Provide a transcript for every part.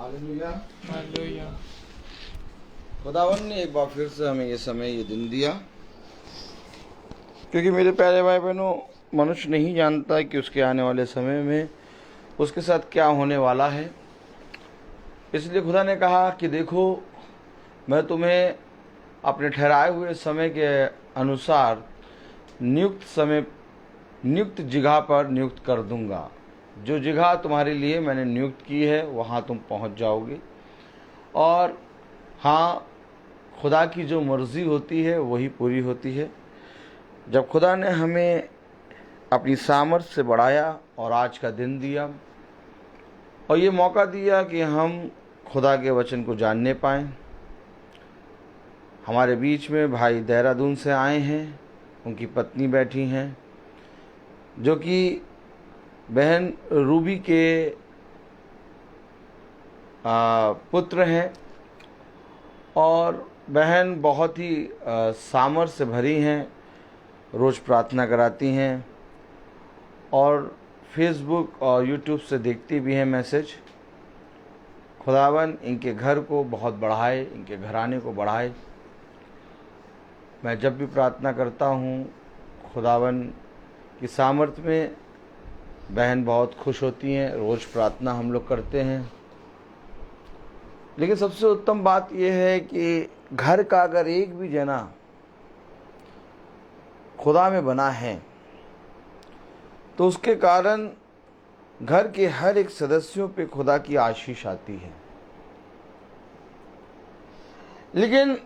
Hallelujah. Hallelujah. खुदावन ने एक बार फिर से हमें ये दिन दिया, क्योंकि मेरे प्यारे भाई बहनों, मनुष्य नहीं जानता कि उसके आने वाले समय में उसके साथ क्या होने वाला है। इसलिए खुदा ने कहा कि देखो, मैं तुम्हें अपने ठहराए हुए समय के अनुसार नियुक्त जगह पर नियुक्त कर दूंगा। जो जगह तुम्हारे लिए मैंने नियुक्त की है वहाँ तुम पहुँच जाओगे। और हाँ, खुदा की जो मर्ज़ी होती है वही पूरी होती है। जब खुदा ने हमें अपनी सामर्थ से बढ़ाया और आज का दिन दिया और ये मौका दिया कि हम खुदा के वचन को जानने पाएँ, हमारे बीच में भाई देहरादून से आए हैं, उनकी पत्नी बैठी हैं, जो कि बहन रूबी के पुत्र हैं। और बहन बहुत ही सामर्थ्य से भरी हैं, रोज़ प्रार्थना कराती हैं और फेसबुक और यूट्यूब से देखती भी हैं मैसेज। खुदावन इनके घर को बहुत बढ़ाए, इनके घराने को बढ़ाए। मैं जब भी प्रार्थना करता हूँ खुदावन की सामर्थ्य में, बहन बहुत खुश होती हैं। रोज़ प्रार्थना हम लोग करते हैं। लेकिन सबसे उत्तम बात यह है कि घर का अगर एक भी जना खुदा में बना है तो उसके कारण घर के हर एक सदस्यों पे खुदा की आशीष आती है। लेकिन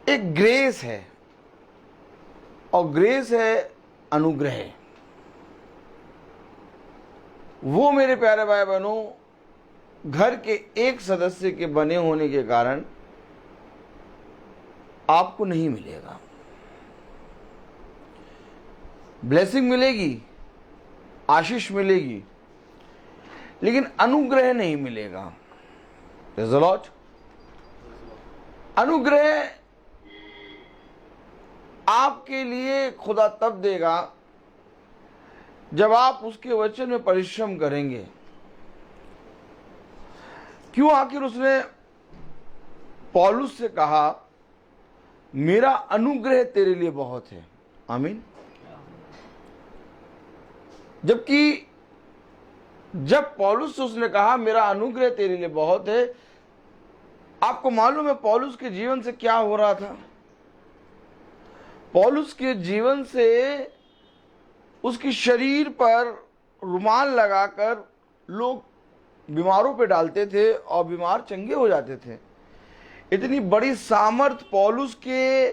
एक ग्रेस है, और ग्रेस है अनुग्रह। वो मेरे प्यारे भाई बहनों, घर के एक सदस्य के बने होने के कारण आपको नहीं मिलेगा। ब्लेसिंग मिलेगी, आशीष मिलेगी, लेकिन अनुग्रह नहीं मिलेगा। Praise the Lord. अनुग्रह आपके लिए खुदा तब देगा जब आप उसके वचन में परिश्रम करेंगे। क्यों आखिर उसने पौलुस से कहा, मेरा अनुग्रह तेरे लिए बहुत है। आमीन। जबकि जब पौलुस से उसने कहा मेरा अनुग्रह तेरे लिए बहुत है, आपको मालूम है पौलुस के जीवन से क्या हो रहा था? पौलुस के जीवन से उसकी शरीर पर रुमाल लगाकर लोग बीमारों पे डालते थे और बीमार चंगे हो जाते थे। इतनी बड़ी सामर्थ पौलुस के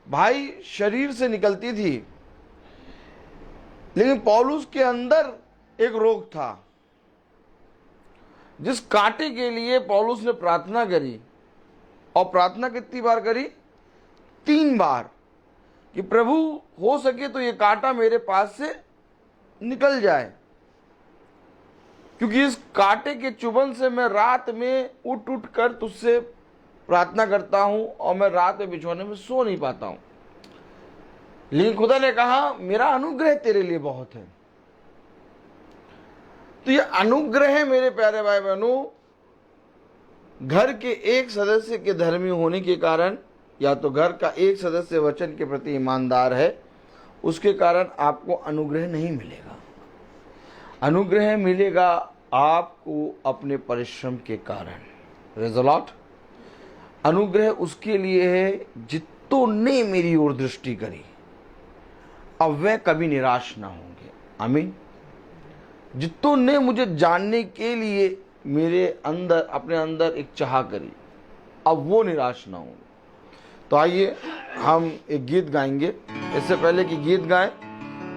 भाई शरीर से निकलती थी, लेकिन पौलुस के अंदर एक रोग था, जिस कांटे के लिए पौलुस ने प्रार्थना करी। और प्रार्थना कितनी बार करी? 3 बार, कि प्रभु हो सके तो ये कांटा मेरे पास से निकल जाए, क्योंकि इस कांटे के चुभन से मैं रात में उठ कर तुझसे प्रार्थना करता हूं और मैं रात में बिछौने में सो नहीं पाता हूं। लेकिन खुदा ने कहा मेरा अनुग्रह तेरे लिए बहुत है। तो ये अनुग्रह मेरे प्यारे भाई बहनों, घर के एक सदस्य के धर्मी होने के कारण, या तो घर का एक सदस्य वचन के प्रति ईमानदार है, उसके कारण आपको अनुग्रह नहीं मिलेगा। अनुग्रह मिलेगा आपको अपने परिश्रम के कारण। Praise the Lord. अनुग्रह उसके लिए है जितों ने मेरी ओर दृष्टि करी, अब वे कभी निराश ना होंगे। आमीन। जितों ने मुझे जानने के लिए मेरे अंदर, अपने अंदर एक चाह करी, अब वो निराश ना होंगे। तो आइए हम एक गीत गाएंगे। इससे पहले कि गीत गाएं,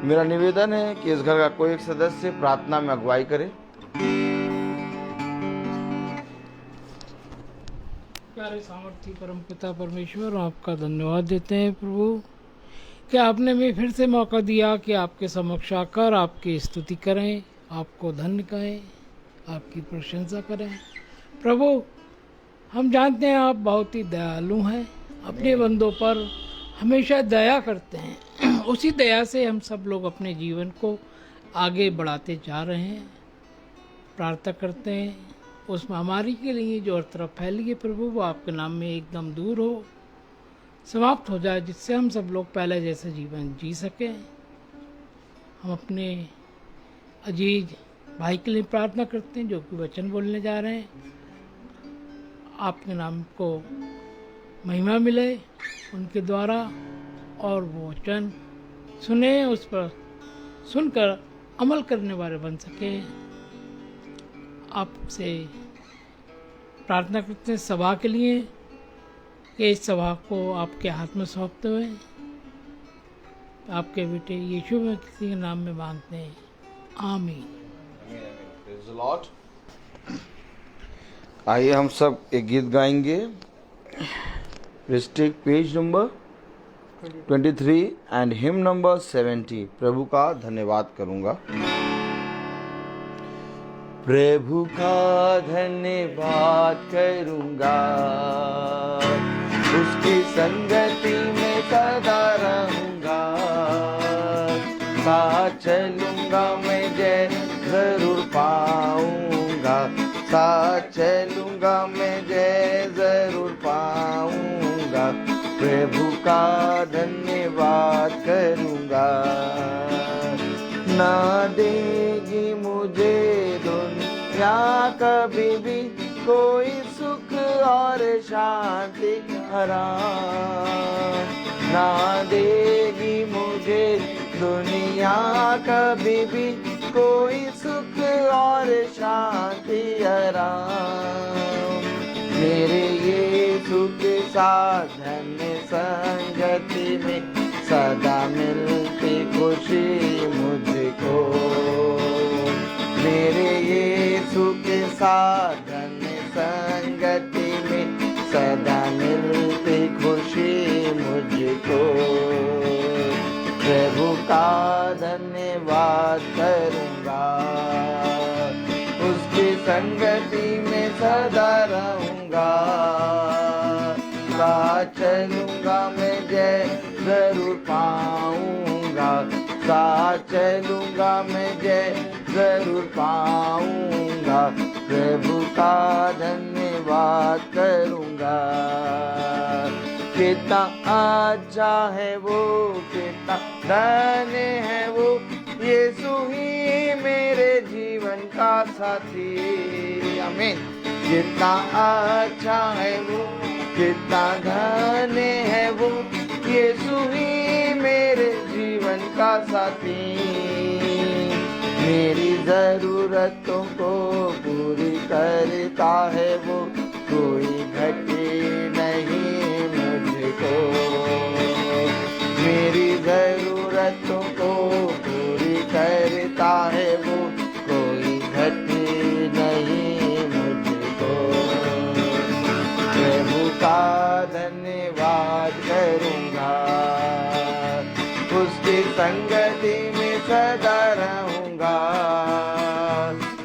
मेरा निवेदन है कि इस घर का कोई एक सदस्य प्रार्थना में अगुवाई करे। प्यारे सामर्थी परमपिता परमेश्वर, आपका धन्यवाद देते हैं प्रभु कि आपने हमें फिर से मौका दिया कि आपके समक्ष आकर आपकी स्तुति करें, आपको धन्य कहें, आपकी प्रशंसा करें। प्रभु, हम जानते हैं आप बहुत ही दयालु हैं, अपने बंदों पर हमेशा दया करते हैं। उसी दया से हम सब लोग अपने जीवन को आगे बढ़ाते जा रहे हैं। प्रार्थना करते हैं उस महामारी के लिए जो हर तरफ फैली है प्रभु, वो आपके नाम में एकदम दूर हो, समाप्त हो जाए, जिससे हम सब लोग पहले जैसे जीवन जी सकें। हम अपने अजीज भाई के लिए प्रार्थना करते हैं जो कि वचन बोलने जा रहे हैं। आपके नाम को महिमा मिले उनके द्वारा, और वो वचन सुने, उस पर सुनकर अमल करने वाले बन सके। आपसे प्रार्थना करते हैं सभा के लिए कि इस सभा को आपके हाथ में सौंपते हुए आपके बेटे यीशु में किसी के नाम में मांगते हैं, आमीन। Praise the Lord. आइए हम सब एक गीत गाएंगे। Please take page number 23 and him number 70। प्रभु का धन्यवाद करूंगा। प्रभु का धन्यवाद करूंगा, उसकी संगति में सदा रहूंगा। साथ चलूंगा मैं जय जरूर पाऊंगा, साथ चलूंगा मैं जय जरूर पाऊंगा। प्रभु का धन्यवाद करूंगा। ना देगी मुझे दुनिया कभी भी कोई सुख और शांति आराम, ना देगी मुझे दुनिया कभी भी कोई सुख और शांति आराम। मेरे यीशु के साथ धन्य संगति में सदा मिलती खुशी मुझको। मेरे यीशु के साथ धन्य संगति में सदा मिलती खुशी मुझको। प्रभु का धन्यवाद करूंगा, उसकी संगति में सदा रहूंगा। साथ चलूंगा मैं जय जरूर पाऊंगा, साथ चलूंगा मैं जय जरूर पाऊंगा। प्रभु का धन्यवाद करूंगा। कितना अच्छा है वो, कितना धन्य है वो, यीशु ही मेरे जीवन का साथी। आमीन। कितना अच्छा है वो, कितना धन्य है वो, यीशु ही मेरे जीवन का साथी। मेरी जरूरतों को पूरी करता है वो, कोई घटे नहीं मुझको। मेरी जरूरतों को पूरी करता है वो, कोई घटे नहीं मुझको। प्रभु का धन्यवाद करूंगा, उसकी संगति में सदा रहूंगा।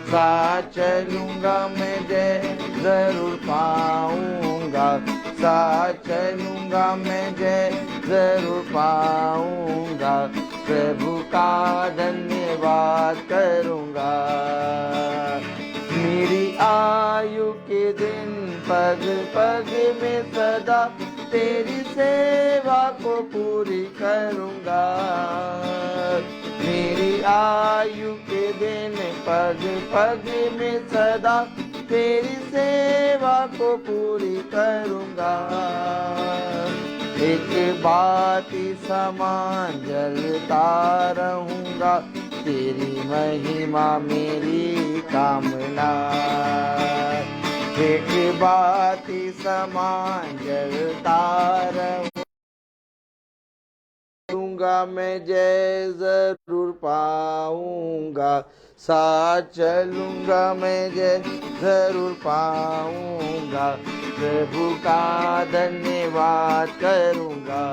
साथ चलूंगा मैं जय जरूर पाऊंगा, साथ चलूंगा मैं जय जरूर पाऊंगा। प्रभु का धन्यवाद करूंगा। मेरी आयु के दिन पग पग में सदा तेरी सेवा को पूरी करूंगा। मेरी आयु के दिन पग पग में सदा तेरी सेवा को पूरी करूंगा। एक बाती समान जलता रहूंगा, तेरी महिमा मेरी कामना। एक बाती समान जलता रहूंगा, मैं जय जरूर पाऊंगा। साथ चलूंगा मैं जय जरूर पाऊंगा। प्रभु का धन्यवाद करूंगा।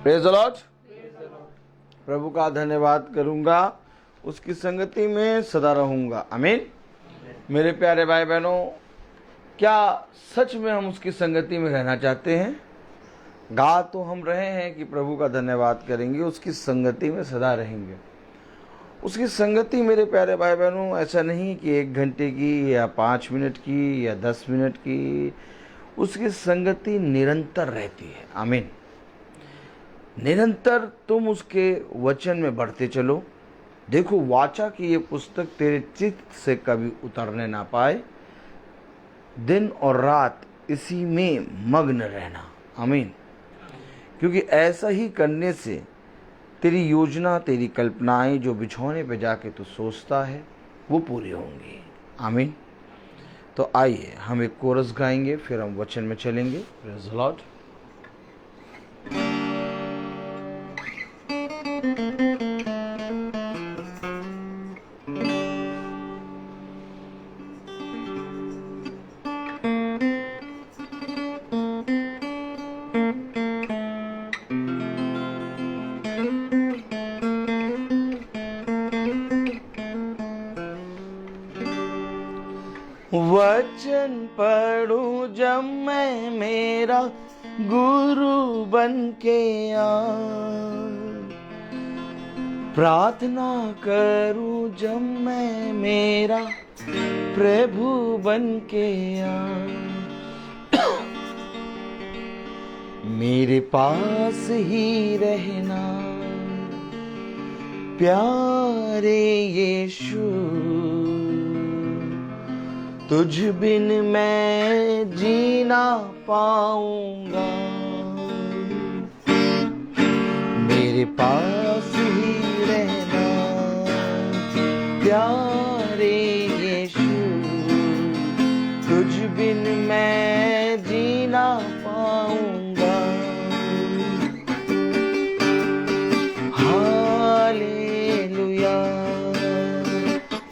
Praise the Lord. प्रभु का धन्यवाद करूंगा, उसकी संगति में सदा रहूंगा। आमीन। मेरे प्यारे भाई बहनों, क्या सच में हम उसकी संगति में रहना चाहते हैं? गा तो हम रहे हैं कि प्रभु का धन्यवाद करेंगे, उसकी संगति में सदा रहेंगे। उसकी संगति मेरे प्यारे भाई बहनों ऐसा नहीं कि 1 घंटे की या 5 मिनट की या 10 मिनट की, उसकी संगति निरंतर रहती है। आमीन। निरंतर तुम उसके वचन में बढ़ते चलो। देखो वाचा की ये पुस्तक तेरे चित्त से कभी उतरने ना पाए, दिन और रात इसी में मग्न रहना। आमीन। क्योंकि ऐसा ही करने से तेरी योजना, तेरी कल्पनाएं जो बिछौने पे जाके तू सोचता है वो पूरी होंगी। आमीन। तो आइए हम एक कोरस गाएंगे, फिर हम वचन में चलेंगे। Praise the Lord. वचन पढ़ूं जब मैं मेरा गुरु बन के प्रार्थना करूं जब मैं मेरा प्रभु बन के मेरे पास ही रहना प्यारे यीशु, तुझ बिन मैं जी ना पाऊंगा। मेरे पास ही रहना प्यारे यीशु, तुझ बिन मैं जी ना पाऊंगा। Hallelujah,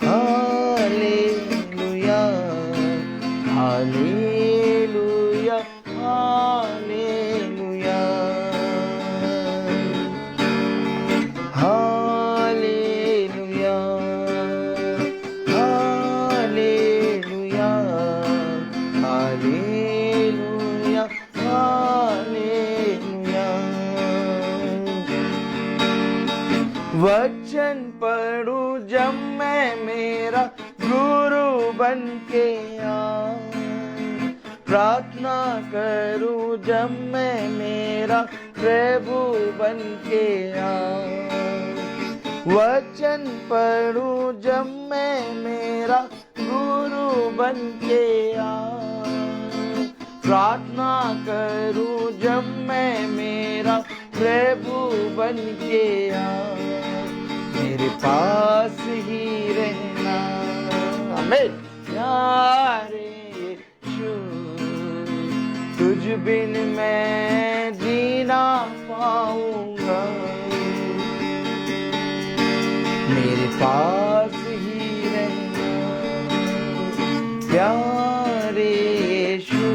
hallelujah, hallelujah, hallelujah, hallelujah, hallelujah, hallelujah, hallelujah. वचन पढ़ूं जब मैं मेरा गुरु बन के प्रार्थना करूं जब मैं मेरा प्रभु बन के वचन पढ़ूं जब मैं मेरा गुरु बन के प्रार्थना करूं जब मैं मेरा प्रभु बन के मेरे पास ही रहना। आमीन। प्यारे यीशु, तुझ बिन मैं जी ना पाऊंगा। मेरे पास ही रहना प्यारे यीशु,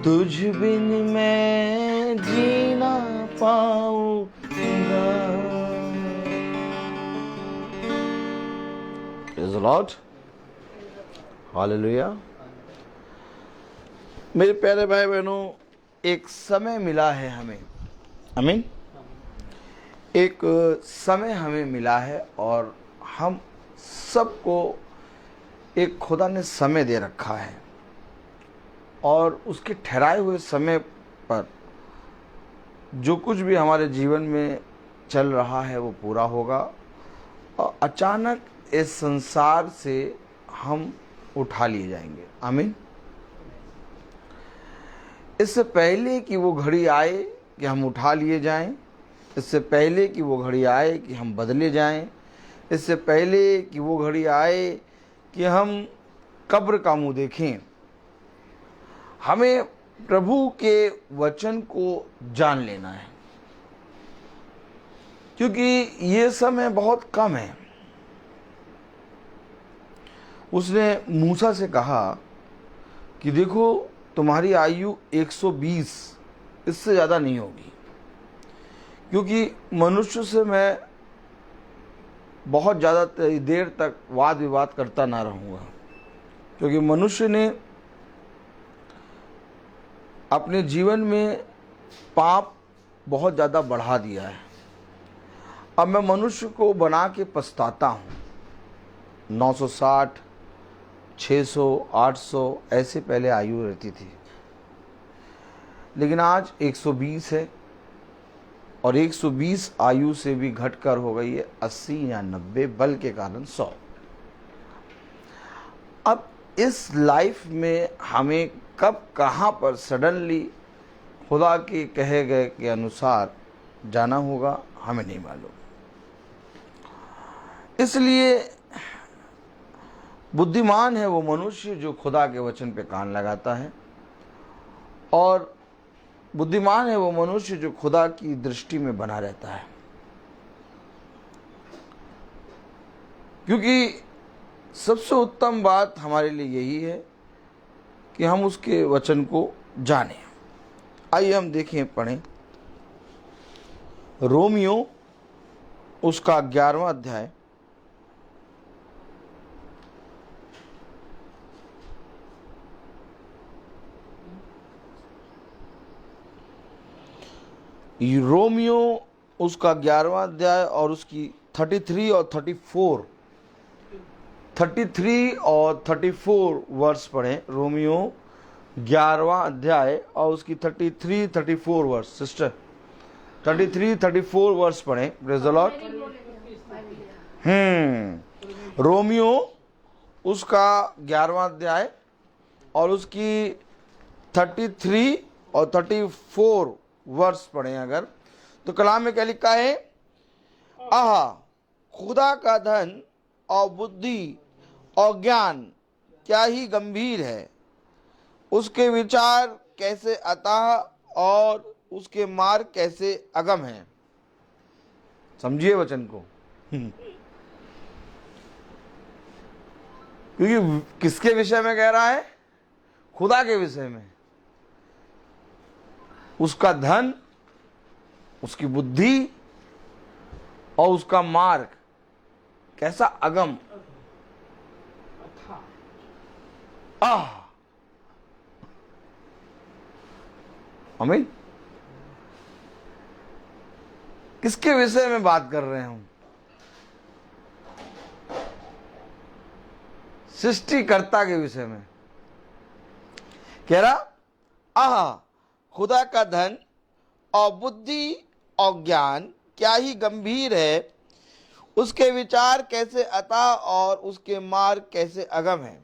तुझ बिन मैं जी ना पाऊंगा। Praise the Lord. हालेलुया। मेरे प्यारे भाई बहनों, एक समय मिला है हमें। आमीन। एक समय हमें मिला है और हम सबको एक खुदा ने समय दे रखा है और उसके ठहराए हुए समय पर जो कुछ भी हमारे जीवन में चल रहा है वो पूरा होगा और अचानक इस संसार से हम उठा लिए जाएंगे। आमीन। इससे पहले कि वो घड़ी आए कि हम उठा लिए जाएं, इससे पहले कि वो घड़ी आए कि हम बदले जाएं, इससे पहले कि वो घड़ी आए कि हम कब्र का मुंह देखें, हमें प्रभु के वचन को जान लेना है, क्योंकि ये समय बहुत कम है। उसने मूसा से कहा कि देखो तुम्हारी आयु 120, इससे ज़्यादा नहीं होगी, क्योंकि मनुष्य से मैं बहुत ज़्यादा देर तक वाद विवाद करता ना रहूँगा, क्योंकि मनुष्य ने अपने जीवन में पाप बहुत ज़्यादा बढ़ा दिया है। अब मैं मनुष्य को बना के पछताता हूँ। 960, 600, 800 ऐसे पहले आयु रहती थी, लेकिन आज 120 है, और 120 आयु से भी घटकर हो गई है 80 या 90, बल के कारण 100। अब इस लाइफ में हमें कब कहाँ पर सडनली खुदा के कहे गए के अनुसार जाना होगा, हमें नहीं मालूम। इसलिए बुद्धिमान है वो मनुष्य जो खुदा के वचन पे कान लगाता है, और बुद्धिमान है वो मनुष्य जो खुदा की दृष्टि में बना रहता है, क्योंकि सबसे उत्तम बात हमारे लिए यही है कि हम उसके वचन को जानें। आइए हम देखें, पढ़ें रोमियो उसका 11वां अध्याय, रोमियो उसका 11वां अध्याय और उसकी 33 और 34 वर्ष पढ़ें। रोमियो 11वां अध्याय और उसकी 34 वर्ष, सिस्टर 34 वर्ष पढ़ें। Praise the Lord. रोमियो उसका 11वां अध्याय और उसकी 33 और 34 वर्ष पढ़ें अगर, तो कलाम में क्या लिखा है? आहा, खुदा का धन और बुद्धि और ज्ञान क्या ही गंभीर है, उसके विचार कैसे अथाह और उसके मार्ग कैसे अगम है। समझिए वचन को। क्योंकि किसके विषय में कह रहा है? खुदा के विषय में। उसका धन, उसकी बुद्धि और उसका मार्ग कैसा अगम। आमीन। किसके विषय में बात कर रहे हैं हम? सृष्टिकर्ता के विषय में कह रहा, आहा, खुदा का धन और बुद्धि और ज्ञान क्या ही गंभीर है, उसके विचार कैसे अथाह और उसके मार्ग कैसे अगम है।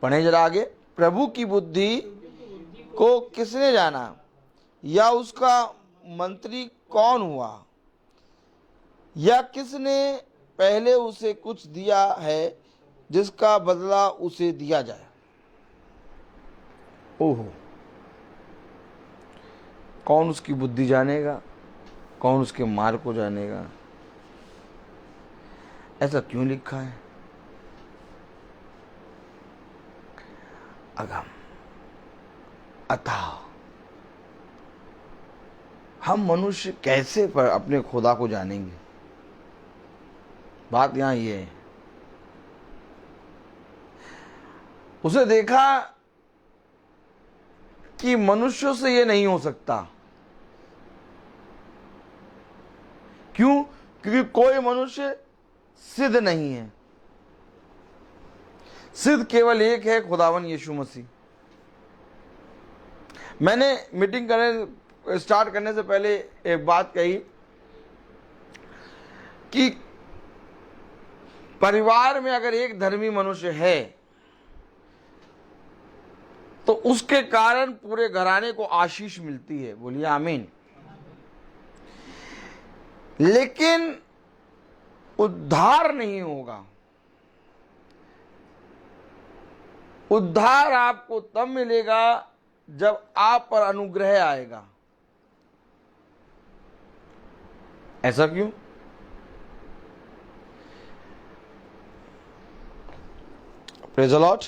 पढ़े जरा आगे। प्रभु की बुद्धि को किसने जाना, या उसका मंत्री कौन हुआ, या किसने पहले उसे कुछ दिया है जिसका बदला उसे दिया जाए। ओहो, कौन उसकी बुद्धि जानेगा, कौन उसके मार्ग को जानेगा? ऐसा क्यों लिखा है? अगम, अथाह। हम मनुष्य कैसे पर अपने खुदा को जानेंगे? बात यहां ये है। उसे देखा कि मनुष्यों से ये नहीं हो सकता। क्यों? क्योंकि कोई मनुष्य सिद्ध नहीं है। सिद्ध केवल एक है, खुदावन यीशु मसीह। मैंने मीटिंग स्टार्ट करने से पहले एक बात कही कि परिवार में अगर एक धर्मी मनुष्य है तो उसके कारण पूरे घराने को आशीष मिलती है। बोलिए आमीन। लेकिन उद्धार नहीं होगा। उद्धार आपको तब मिलेगा जब आप पर अनुग्रह आएगा। ऐसा क्यों? Praise the Lord.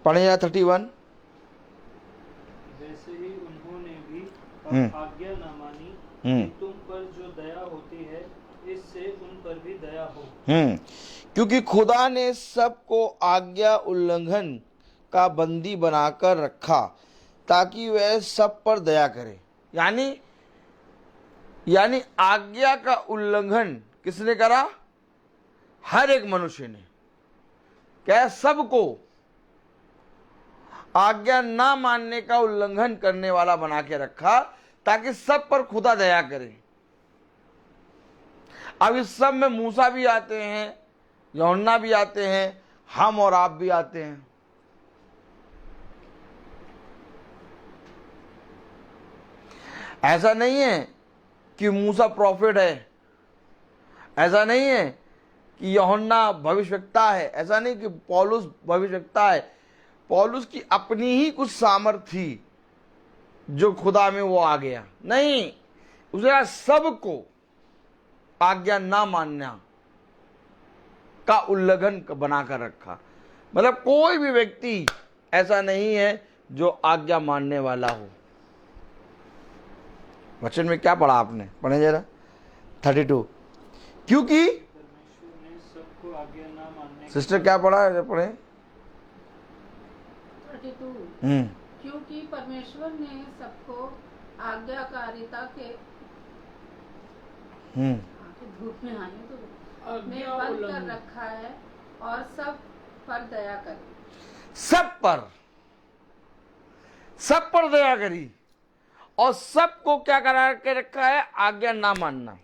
पढ़िए 31। वैसे ही उन्होंने भी अब आज्ञा न मानी कि तुम पर जो दया होती है, इससे उन पर भी दया हो। क्योंकि खुदा ने सबको आज्ञा उल्लंघन का बंदी बनाकर रखा ताकि वह सब पर दया करे। यानी यानी आज्ञा का उल्लंघन किसने करा? हर एक मनुष्य ने। क्या है? सबको आज्ञा ना मानने का उल्लंघन करने वाला बना के रखा, ताकि सब पर खुदा दया करे। अब इस सब में मूसा भी आते हैं, यूहन्ना भी आते हैं, हम और आप भी आते हैं। ऐसा नहीं है कि मूसा प्रॉफिट है, ऐसा नहीं है कि यूहन्ना भविष्यवक्ता है, ऐसा नहीं कि पौलुस भविष्यवक्ता है। पौलुस की अपनी ही कुछ सामर्थ थी जो खुदा में वो आ गया, नहीं, उसने सबको आज्ञा ना मानना का उल्लंघन बनाकर रखा। मतलब कोई भी व्यक्ति ऐसा नहीं है जो आज्ञा मानने वाला हो। वचन में क्या पढ़ा आपने? पढ़े जरा 32। क्योंकि परमेश्वर ने सबको आज्ञा न मानने सिस्टर क्या पढ़ा है? पढ़े 32। क्योंकि परमेश्वर ने सबको आज्ञाकारिता के धूप में आने तो में बंद कर रखा है और सब पर दया करे। सब पर दया करी और सबको क्या करा के रखा है? आज्ञा ना मानना।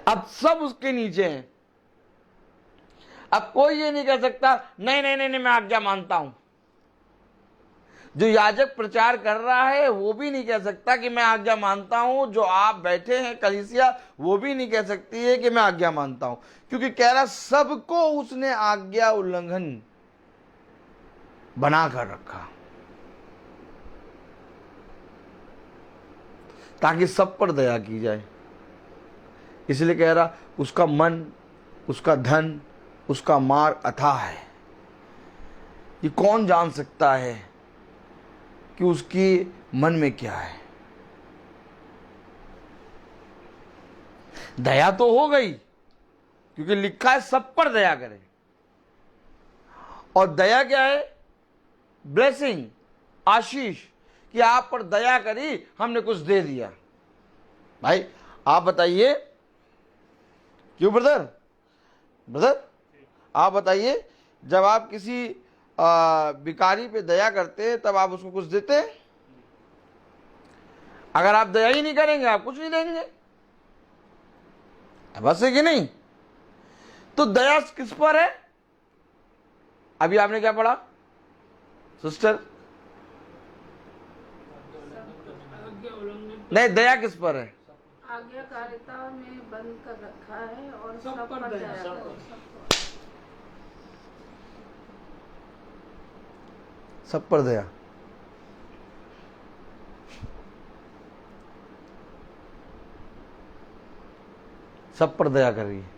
अब सब उसके नीचे हैं। अब कोई ये नहीं कह सकता नहीं नहीं नहीं, नहीं मैं आज्ञा मानता हूं। जो याजक प्रचार कर रहा है वो भी नहीं कह सकता कि मैं आज्ञा मानता हूं। जो आप बैठे हैं कलीसिया, वो भी नहीं कह सकती है कि मैं आज्ञा मानता हूं, क्योंकि कह रहा सबको उसने आज्ञा उल्लंघन बना कर रखा, ताकि सब पर दया की जाए। इसलिए कह रहा उसका मन, उसका धन, उसका मार्ग अथाह है। ये कौन जान सकता है कि उसकी मन में क्या है? दया तो हो गई, क्योंकि लिखा है सब पर दया करे। और दया क्या है? ब्लेसिंग, आशीष, कि आप पर दया करी, हमने कुछ दे दिया। भाई आप बताइए, क्यों ब्रदर? ब्रदर आप बताइए, जब आप किसी भिखारी पे दया करते तब आप उसको कुछ देते हैं? अगर आप दया ही नहीं करेंगे आप कुछ नहीं देंगे। बस है कि नहीं? तो दया किस पर है? अभी आपने क्या पढ़ा सिस्टर? नहीं, दया किस पर है? आज्ञाकारिता में बंद कर रखा है और सब पर दया करे। सब पर दया। सब पर दया कर रही है।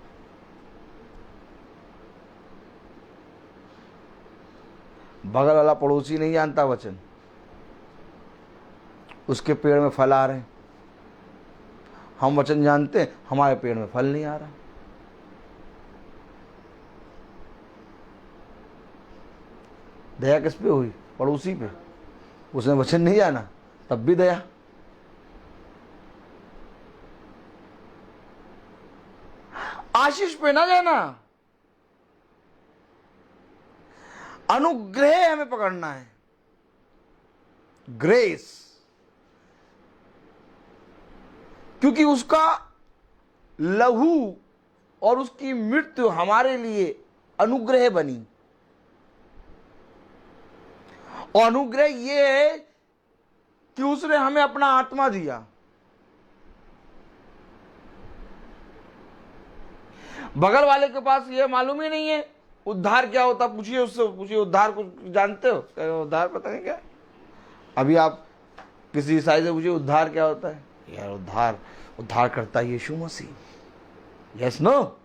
बगल वाला पड़ोसी नहीं जानता वचन, उसके पेड़ में फल आ रहे हैं। हम वचन जानते हैं, हमारे पेड़ में फल नहीं आ रहा। दया किस पे हुई? पड़ोसी पे। उसने वचन नहीं जाना, तब भी दया। आशीष पे ना जाना, अनुग्रह हमें पकड़ना है, ग्रेस, क्योंकि उसका लहू और उसकी मृत्यु हमारे लिए अनुग्रह बनी। और अनुग्रह ये है कि उसने हमें अपना आत्मा दिया। बगल वाले के पास ये मालूम ही नहीं है उद्धार क्या होता। पूछिए उससे, पूछिए उद्धार को जानते हो? उद्धार पता नहीं क्या। अभी आप किसी ईसाई से पूछिए उद्धार क्या होता है, यार उद्धार करता है यीशु मसीह। Yes no?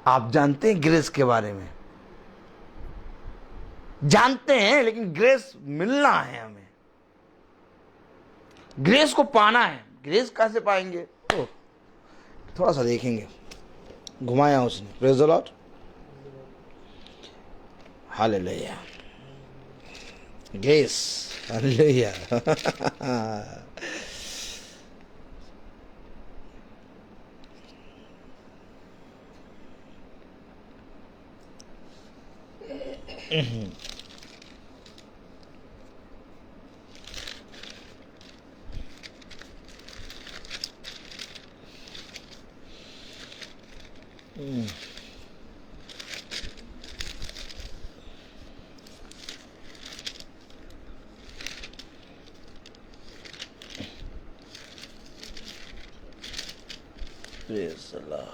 आप जानते हैं ग्रेस के बारे में? जानते हैं, लेकिन ग्रेस मिलना है हमें, ग्रेस को पाना है। ग्रेस कैसे पाएंगे? थोड़ा सा देखेंगे। घुमाया उसने। Praise the Lord, hallelujah. Grace. Hallelujah. Praise the Lord.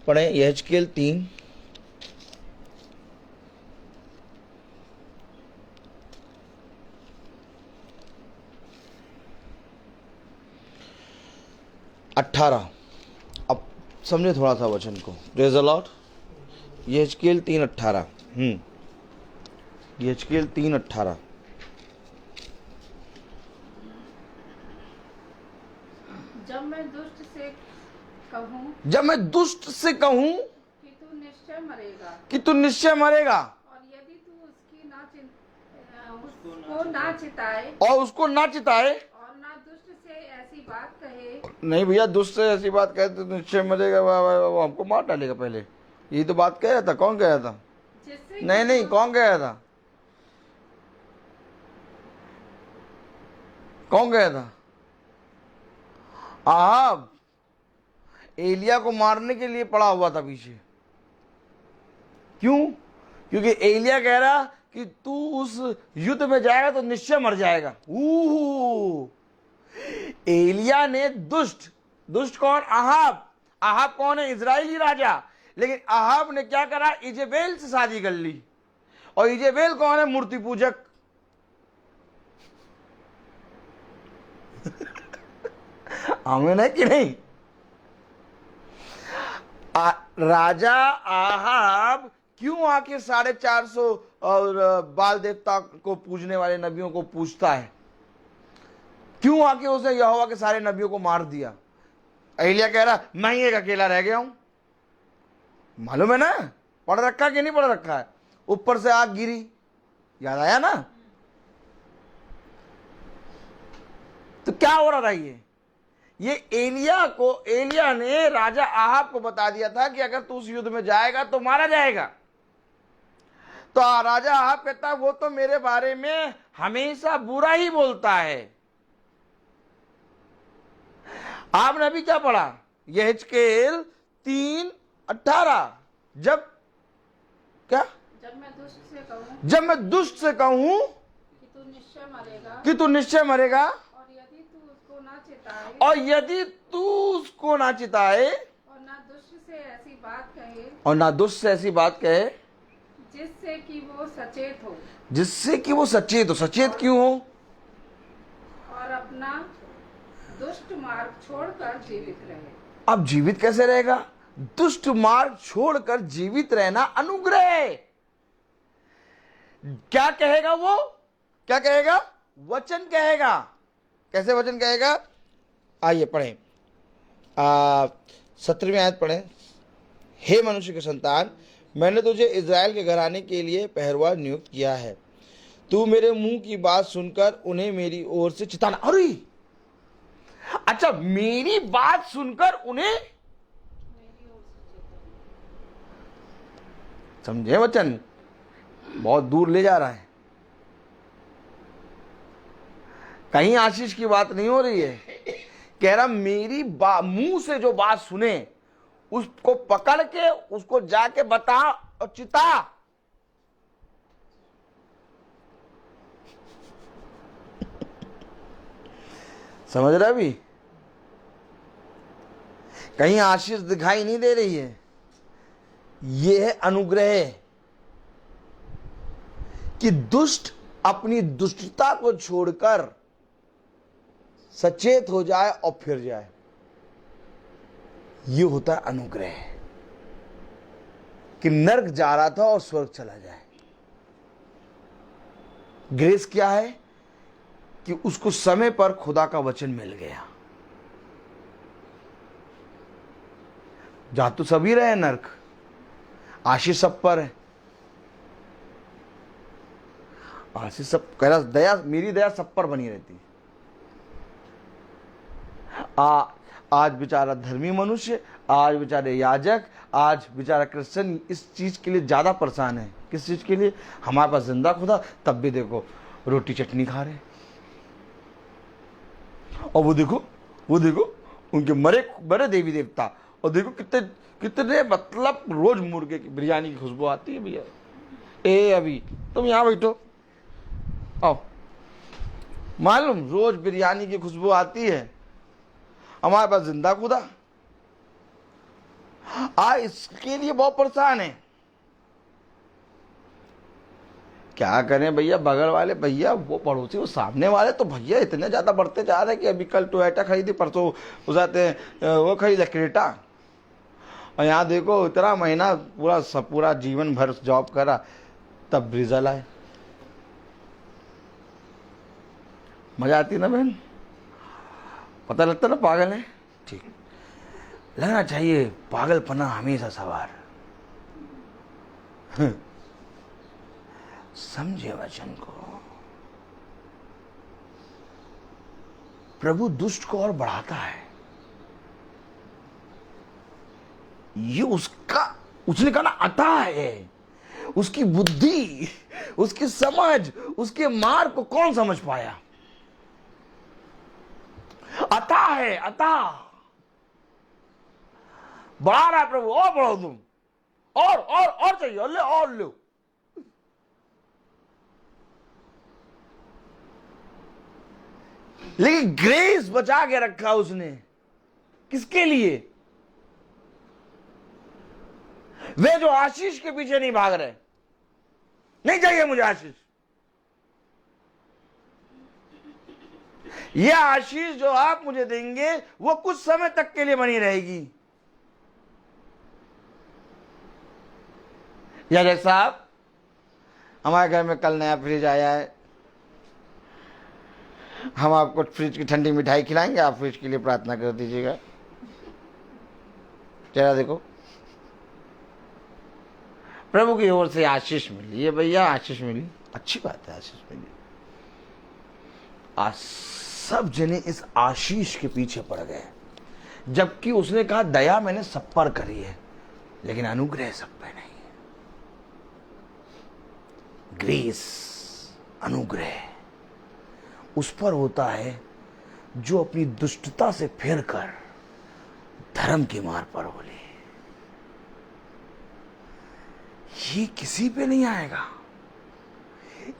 पढ़े यहेजकेल 3 18। अब समझे थोड़ा सा वचन को। Praise the Lord. यहेजकेल 3:18। यहेजकेल 3:18। जब मैं दुष्ट से कहूँ जब मैं दुष्ट से कहूं कि तू निश्चय मरेगा कि तू निश्चय मरेगा और यदि तू उसको ना चिताए और उसको ना चिताए, और ना दुष्ट से ऐसी बात कहे, नहीं भैया दुष्ट से ऐसी बात कहते तो निश्चय मरेगा, वो हमको मार डालेगा। पहले यही तो बात कह रहा था। कौन कह रहा था? जिससे नहीं नहीं, कौन कह रहा था? कौन कह रहा था? आहाब एलिया को मारने के लिए पड़ा हुआ था पीछे। क्यों? क्योंकि एलिया कह रहा कि तू उस युद्ध में जाएगा तो निश्चय मर जाएगा। एलिया ने दुष्ट, दुष्ट कौन? आहाब। आहाब कौन है? इजरायली राजा। लेकिन आहाब ने क्या करा? इजेबेल से शादी कर ली। और इजेबेल कौन है? मूर्ति पूजक। आमीन है कि नहीं? राजा आहाब क्यों आके 450 और बाल देवता को पूजने वाले नबियों को पूजता है? क्यों आके उसने यहोवा के सारे नबियों को मार दिया? एलिया कह रहा मैं ही एक अकेला रह गया हूं। मालूम है ना? पढ़ रखा कि नहीं पढ़ रखा है? ऊपर से आग गिरी, याद आया ना? तो क्या हो रहा था? ये एलिया ने राजा आहाब को बता दिया था कि अगर तू उस युद्ध में जाएगा तो मारा जाएगा। तो राजा आहाब कहता है वो तो मेरे बारे में हमेशा बुरा ही बोलता है। आपने अभी क्या पढ़ा? यहेजकेल 3:18। जब क्या? जब मैं दुष्ट से कहूँ जब मैं दुष्ट से कहूं कि तू निश्चय मरेगा कि तू निश्चय मरेगा और यदि तू उसको ना चिताए और यदि तू उसको ना चिताए और ना दुष्ट से ऐसी बात कहे, और ना दुष्ट से ऐसी बात कहे जिससे कि वो सचेत हो, जिससे कि वो सचेत हो। सचेत क्यों हो? और अपना दुष्ट मार्ग छोड़कर जीवित रहे। अब जीवित कैसे रहेगा? दुष्ट मार्ग छोड़कर जीवित रहना अनुग्रह है। क्या कहेगा वो? क्या कहेगा? वचन कहेगा। कैसे वचन कहेगा? आइए पढ़ें। 17वीं आयत पढ़ें। हे मनुष्य के संतान, मैंने तुझे इज़राइल के घराने के लिए पहरवार नियुक्त किया है। तू मेरे मुंह की बात सुनकर उन्हें मेरी ओर से चिताना। अरे अच्छा, मेरी बात सुनकर उन्हें, समझे? वचन बहुत दूर ले जा रहा है। कहीं आशीष की बात नहीं हो रही है। कह रहा मेरी मुंह से जो बात सुने उसको पकड़ के उसको जाके बता और चिता। समझ रहा? अभी कहीं आशीष दिखाई नहीं दे रही है। यह है अनुग्रह कि दुष्ट अपनी दुष्टता को छोड़कर सचेत हो जाए और फिर जाए। यह होता है अनुग्रह, कि नर्क जा रहा था और स्वर्ग चला जाए। ग्रेस क्या है? कि उसको समय पर खुदा का वचन मिल गया। जा तो सभी रहे नर्क, आशीष सब पर है। आशीष सब कह रहा, दया, मेरी दया सब पर बनी रहती है। आज बेचारा धर्मी मनुष्य, आज बेचारे याजक, आज बेचारा क्रिश्चियन इस चीज के लिए ज्यादा परेशान है। किस चीज के लिए? हमारे पास जिंदा खुदा, तब भी देखो रोटी चटनी खा रहे। और वो देखो उनके मरे देवी देवता, और देखो कितने मतलब रोज मुर्गे की बिरयानी की खुशबू आती है। भैया ए अभी तुम यहाँ बैठो, आओ, मालूम रोज बिरयानी की खुशबू आती है। हमारे पास जिंदा खुदा इसके लिए बहुत परेशान है। क्या करें भैया, बगल वाले भैया, वो पड़ोसी, वो सामने वाले तो भैया इतने ज्यादा बढ़ते जा रहे हैं कि अभी कल टोयोटा खरीदी, परसों उजाते वो खरीदा क्रेटा, और यहाँ देखो इतना महीना पूरा जीवन भर जॉब करा, तब रिजल्ट आए। मजा आती ना बहन? पता लगता ना पागल है। ठीक लगना चाहिए, पागलपना हमेशा सवार। समझे वचन को। प्रभु दुष्ट को और बढ़ाता है। ये उसने कहा ना, अता है। उसकी बुद्धि, उसकी समझ, उसके मार्ग को कौन समझ पाया? अता है, अता बढ़ा रहा है प्रभु, और बढ़ाओ तुम, और चाहिए, और लो। लेकिन ग्रेस बचा के रखा उसने, किसके लिए? वे जो आशीष के पीछे नहीं भाग रहे। नहीं चाहिए मुझे आशीष, यह आशीष जो आप मुझे देंगे वो कुछ समय तक के लिए बनी रहेगी। याजक साहब, हमारे घर में कल नया फ्रिज आया है, हम आपको फ्रिज की ठंडी मिठाई खिलाएंगे, आप फ्रिज के लिए प्रार्थना कर दीजिएगा। चेहरा देखो, प्रभु की ओर से आशीष मिली है भैया, आशीष मिली, अच्छी बात है, आशीष मिली। आज सब जने इस आशीष के पीछे पड़ गए, जबकि उसने कहा दया मैंने सब पर करी है, लेकिन अनुग्रह सब पे नहीं है। ग्रेस, अनुग्रह उस पर होता है जो अपनी दुष्टता से फिरकर धर्म के मार्ग पर बोले। ये किसी पे नहीं आएगा,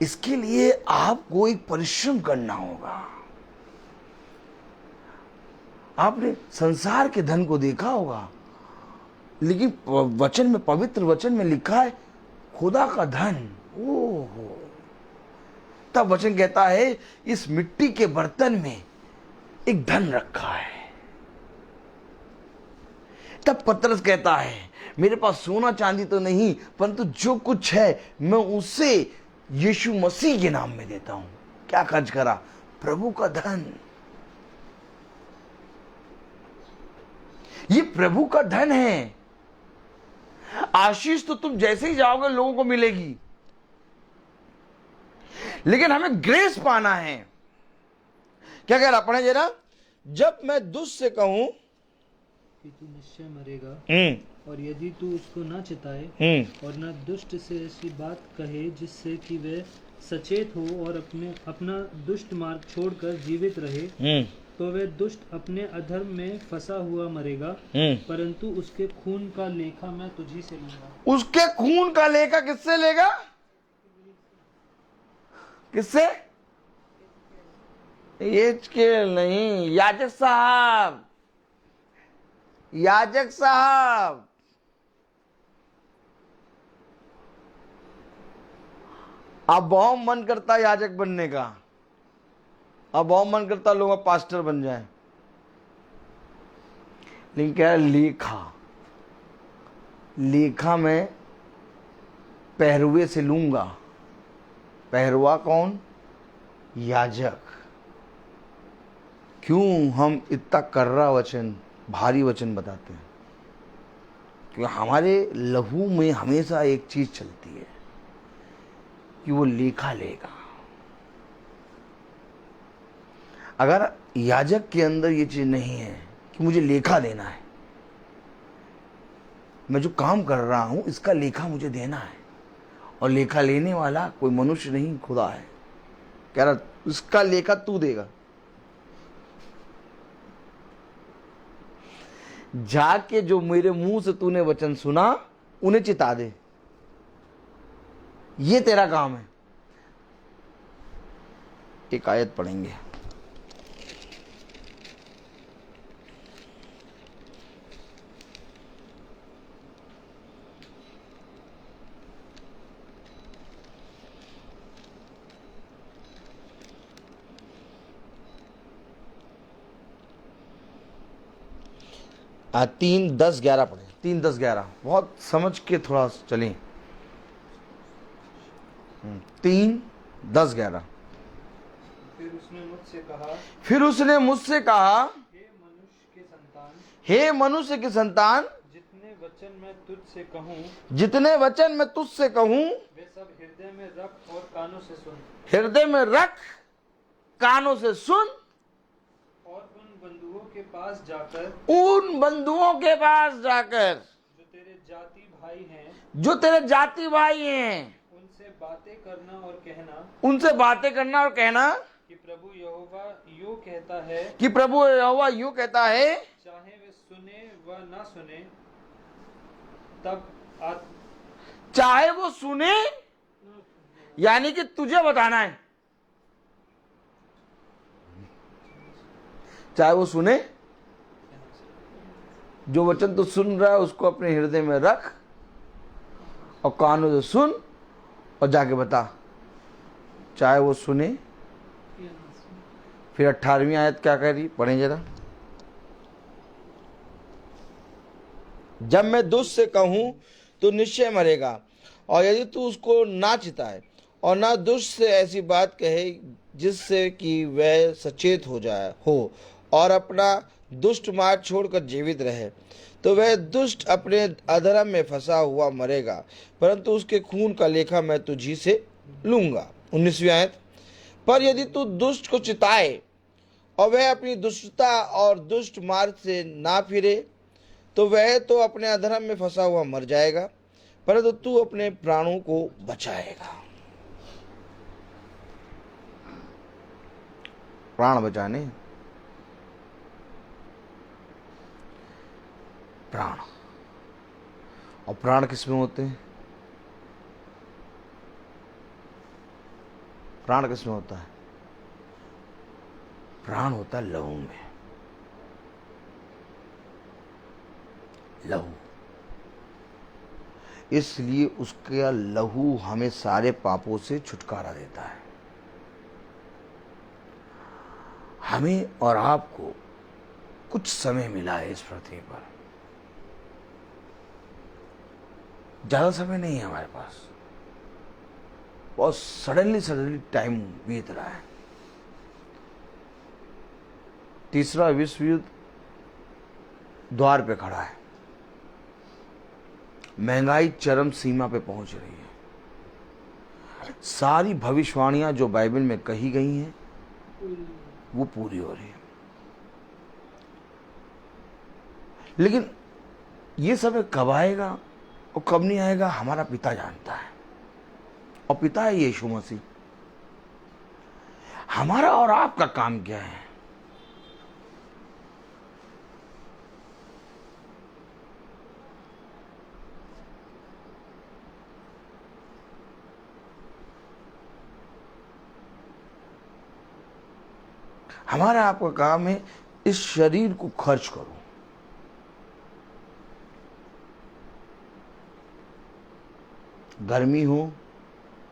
इसके लिए आपको एक परिश्रम करना होगा। आपने संसार के धन को देखा होगा, लेकिन वचन में, पवित्र वचन में लिखा है खुदा का धन। ओहो, तब वचन कहता है इस मिट्टी के बर्तन में एक धन रखा है। तब पतरस कहता है मेरे पास सोना चांदी तो नहीं, परंतु जो कुछ है मैं उसे यीशु मसीह के नाम में देता हूं। क्या खर्च करा? प्रभु का धन। ये प्रभु का धन है। आशीष तो तुम जैसे ही जाओगे लोगों को मिलेगी, लेकिन हमें ग्रेस पाना है। क्या कह रहा, पढ़े जरा। जब मैं दुष्ट से कहूं कि तू निश्चय मरेगा, और यदि तू उसको न चिताए और न दुष्ट से ऐसी बात कहे जिससे कि वह सचेत हो और अपना दुष्ट मार्ग छोड़कर जीवित रहे, तो वह दुष्ट अपने अधर्म में फंसा हुआ मरेगा, परंतु उसके खून का लेखा मैं तुझी से लूंगा। उसके खून का लेखा किससे लेगा? किससे? ये नहीं, याजक साहब। याजक साहब, अब बहुत मन करता है याजक बनने का, अब बहुत मन करता है लोग पास्टर बन जाए, लेकिन क्या है, लेखा में पहरुए से लूंगा। पहरुआ कौन? याजक। क्यों हम इतना कर्रा वचन, भारी वचन बताते हैं? क्योंकि हमारे लहू में हमेशा एक चीज चलती है कि वो लेखा लेगा। अगर याजक के अंदर ये चीज नहीं है कि मुझे लेखा देना है, मैं जो काम कर रहा हूं इसका लेखा मुझे देना है, और लेखा लेने वाला कोई मनुष्य नहीं, खुदा है, कह रहा इसका लेखा तू देगा। जाके जो मेरे मुंह से तूने वचन सुना उन्हें चिता दे, ये तेरा काम है। एक आयत पढ़ेंगे, तीन 10-11 पढ़े, 3-10-11, बहुत समझ के थोड़ा चलें। 3-10-11। फिर उसने मुझसे कहा, हे मनुष्य के संतान, हे मनुष्य के संतान, जितने वचन मैं तुझसे कहूँ वे सब हृदय में रख और कानों से सुन। हृदय में रख, कानों से सुन, और उन बंधुओं के पास जाकर जो तेरे जाति भाई हैं उनसे बातें करना और कहना कि प्रभु यहोवा यूं कहता है, चाहे वे सुने व ना सुने, चाहे वो सुने, यानी कि तुझे बताना है, चाहे वो सुने, जो वचन तू सुन रहा है उसको अपने हृदय में रख और कानों से सुन और जाके बता, चाहे वो सुने। फिर 18वीं आयत क्या कह रही, पढ़ें जरा। जब मैं दुष्ट से कहूं तो निश्चय मरेगा, और यदि तू उसको ना चिताए और ना दुष्ट से ऐसी बात कहे जिससे कि वह सचेत हो और अपना दुष्ट मार्ग छोड़कर जीवित रहे, तो वह दुष्ट अपने अधर्म में फंसा हुआ मरेगा, परंतु उसके खून का लेखा मैं तुझी से लूंगा। 19वीं आयत। पर यदि तू दुष्ट को चिताए और वह अपनी दुष्टता और दुष्ट मार्ग से ना फिरे, तो वह तो अपने अधर्म में फंसा हुआ मर जाएगा, परंतु तू अपने प्राणों को बचाएगा। प्राण बचाने, प्राण, और प्राण किसमें होते हैं? प्राण किसमें होता है? प्राण होता है लहू में। लहू, इसलिए उसका लहू हमें सारे पापों से छुटकारा देता है। हमें और आपको कुछ समय मिला है इस पृथ्वी पर, ज्यादा समय नहीं है हमारे पास, बहुत सडनली टाइम बीत रहा है। तीसरा विश्व युद्ध द्वार पे खड़ा है, महंगाई चरम सीमा पे पहुंच रही है, सारी भविष्यवाणियां जो बाइबल में कही गई हैं वो पूरी हो रही है। लेकिन ये समय कब आएगा और कब नहीं आएगा हमारा पिता जानता है, और पिता है यीशु मसीह। हमारा और आपका काम क्या है? हमारा आपका काम है इस शरीर को खर्च करो, गर्मी हो,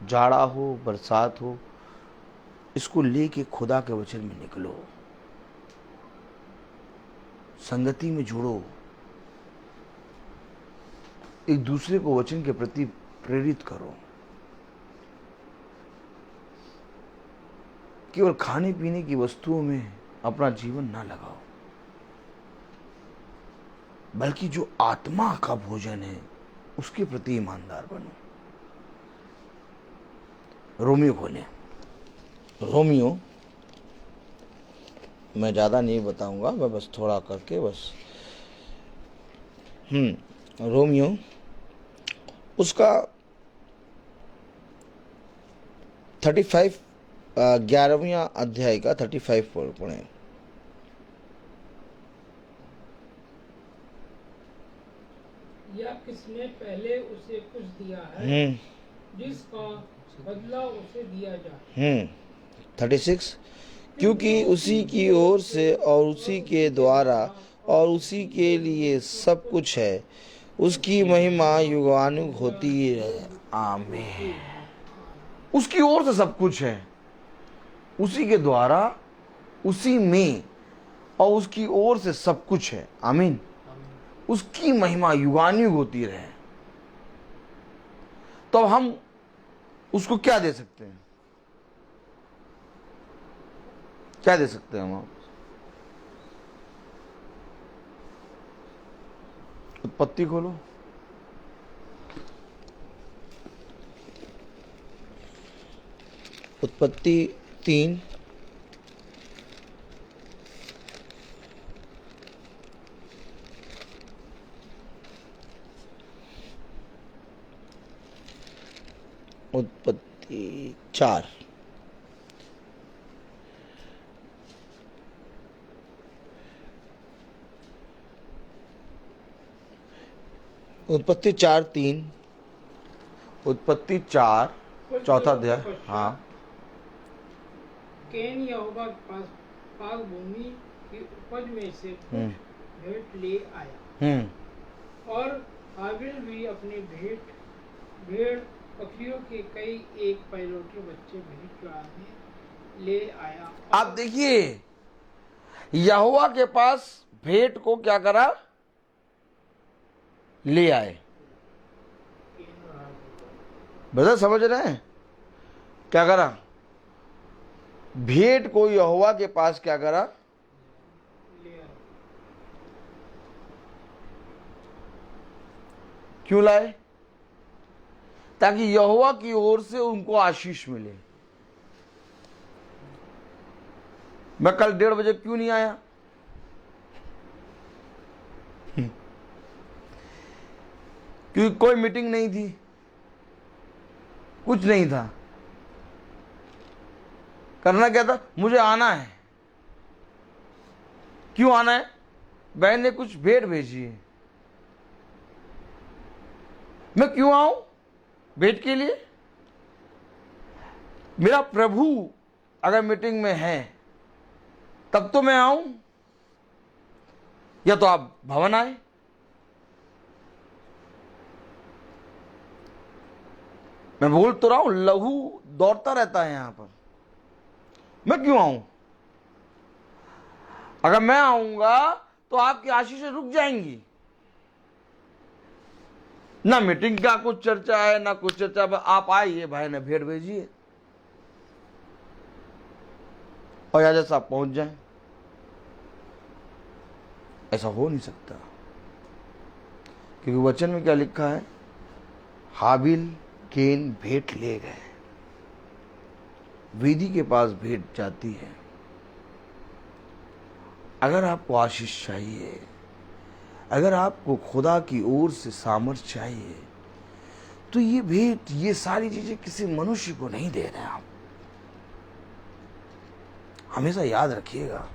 जाड़ा हो, बरसात हो, इसको लेके खुदा के वचन में निकलो, संगति में जुड़ो, एक दूसरे को वचन के प्रति प्रेरित करो। केवल खाने पीने की वस्तुओं में अपना जीवन ना लगाओ, बल्कि जो आत्मा का भोजन है उसके प्रति ईमानदार बनो। रोमियो खोलें, रोमियो, मैं ज़्यादा नहीं बताऊंगा, मैं बस थोड़ा करके बस रोमियो उसका 35 11वां अध्याय का 35 पढ़ें। या किसने पहले उसे कुछ दिया है जिसका बदला उसे दिया जाए। 36 क्योंकि उसी की ओर से और उसी के द्वारा और उसी के लिए सब कुछ है, उसकी महिमा युगानुग होती है। आमीन। उसकी ओर से सब कुछ है, उसी के द्वारा, उसी में और उसकी ओर से सब कुछ है। आमीन। उसकी महिमा युगानुग होती रहे। तो हम उसको क्या दे सकते हैं? क्या दे सकते हैं हम? उत्पत्ति खोलो, उत्पत्ति 3 उत्पत्ति 4 उत्पत्ति 4:3 उत्पत्ति 4 चौथा अध्याय। हाँ, कैन यहोवा के पास भूमि की उपज में से कुछ भेंट ले आया और हाबिल भी अपने भेड़ बकरियों के कई एक पैलोटे बच्चे भेंट चढ़ाने ले आया। आप देखिए, यहोवा के पास भेंट को क्या करा? ले आए। ब्रदर समझ रहे हैं? क्या करा? भेंट को यहोवा के पास क्या करा? ले आया। क्यों लाए? ताकि यहोवा की ओर से उनको आशीष मिले। मैं कल 1:30 बजे क्यों नहीं आया? क्योंकि कोई मीटिंग नहीं थी, कुछ नहीं था। करना क्या था? मुझे आना है। क्यों आना है? बहन ने कुछ भेंट भेजी है। मैं क्यों आऊं भेंट के लिए? मेरा प्रभु अगर मीटिंग में है तब तो मैं आऊं, या तो आप भवन आए। मैं बोल तो रहा हूं, लहू दौड़ता रहता है यहां पर। मैं क्यों आऊं? अगर मैं आऊंगा तो आपकी आशीषें रुक जाएंगी। ना मीटिंग का कुछ चर्चा है, ना कुछ चर्चा। आप आइए, भाई ने भेंट भेजिए और या जैसा आप पहुंच जाएं। ऐसा हो नहीं सकता, क्योंकि वचन में क्या लिखा है? हाबिल केन भेंट ले गए। वेदी के पास भेंट जाती है। अगर आपको आशीष चाहिए, अगर आपको खुदा की ओर से सामर्थ्य चाहिए, तो ये भेंट, ये सारी चीजें किसी मनुष्य को नहीं दे रहे हैं। आप हमेशा याद रखिएगा,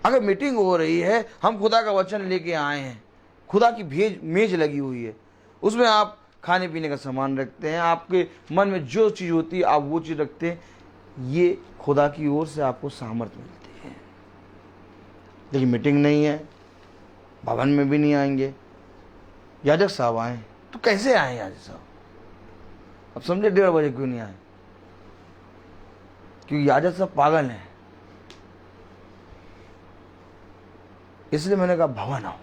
अगर मीटिंग हो रही है, हम खुदा का वचन लेके आए हैं, खुदा की मेज लगी हुई है, उसमें आप खाने पीने का सामान रखते हैं, आपके मन में जो चीज़ होती है आप वो चीज़ रखते हैं, ये खुदा की ओर से आपको सामर्थ्य मिलती है। लेकिन मीटिंग नहीं है, भवन में भी नहीं आएंगे, याजक साहब आए, तो कैसे आए आज साहब? अब समझे 1:30 बजे क्यों नहीं आए? क्योंकि याजक सब पागल हैं। इसलिए मैंने कहा भवन आओ।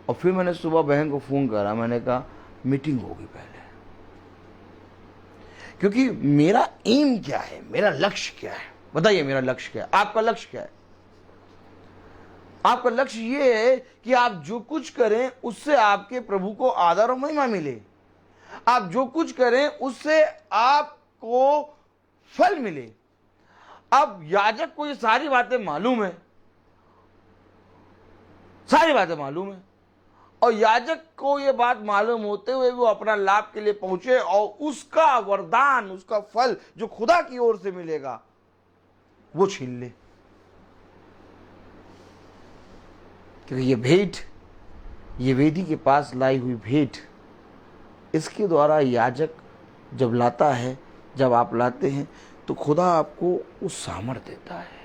और फिर मैंने सुबह बहन को फोन करा, मैंने कहा मीटिंग होगी पहले, क्योंकि मेरा एम क्या है, मेरा लक्ष्य क्या है? बताइए मेरा लक्ष्य क्या है, आपका लक्ष्य क्या है? आपका लक्ष्य ये है कि आप जो कुछ करें उससे आपके प्रभु को आदर और महिमा मिले। आप जो कुछ करें उससे आपको फल मिले। अब याजक को ये सारी बातें मालूम है, सारी बातें मालूम है, और याजक को ये बात मालूम होते हुए भी वो अपना लाभ के लिए पहुंचे और उसका वरदान, उसका फल जो खुदा की ओर से मिलेगा वो छीन ले। क्योंकि ये भेंट, ये वेदी के पास लाई हुई भेंट, इसके द्वारा याजक जब लाता है, जब आप लाते हैं तो खुदा आपको उस सामर्थ्य देता है।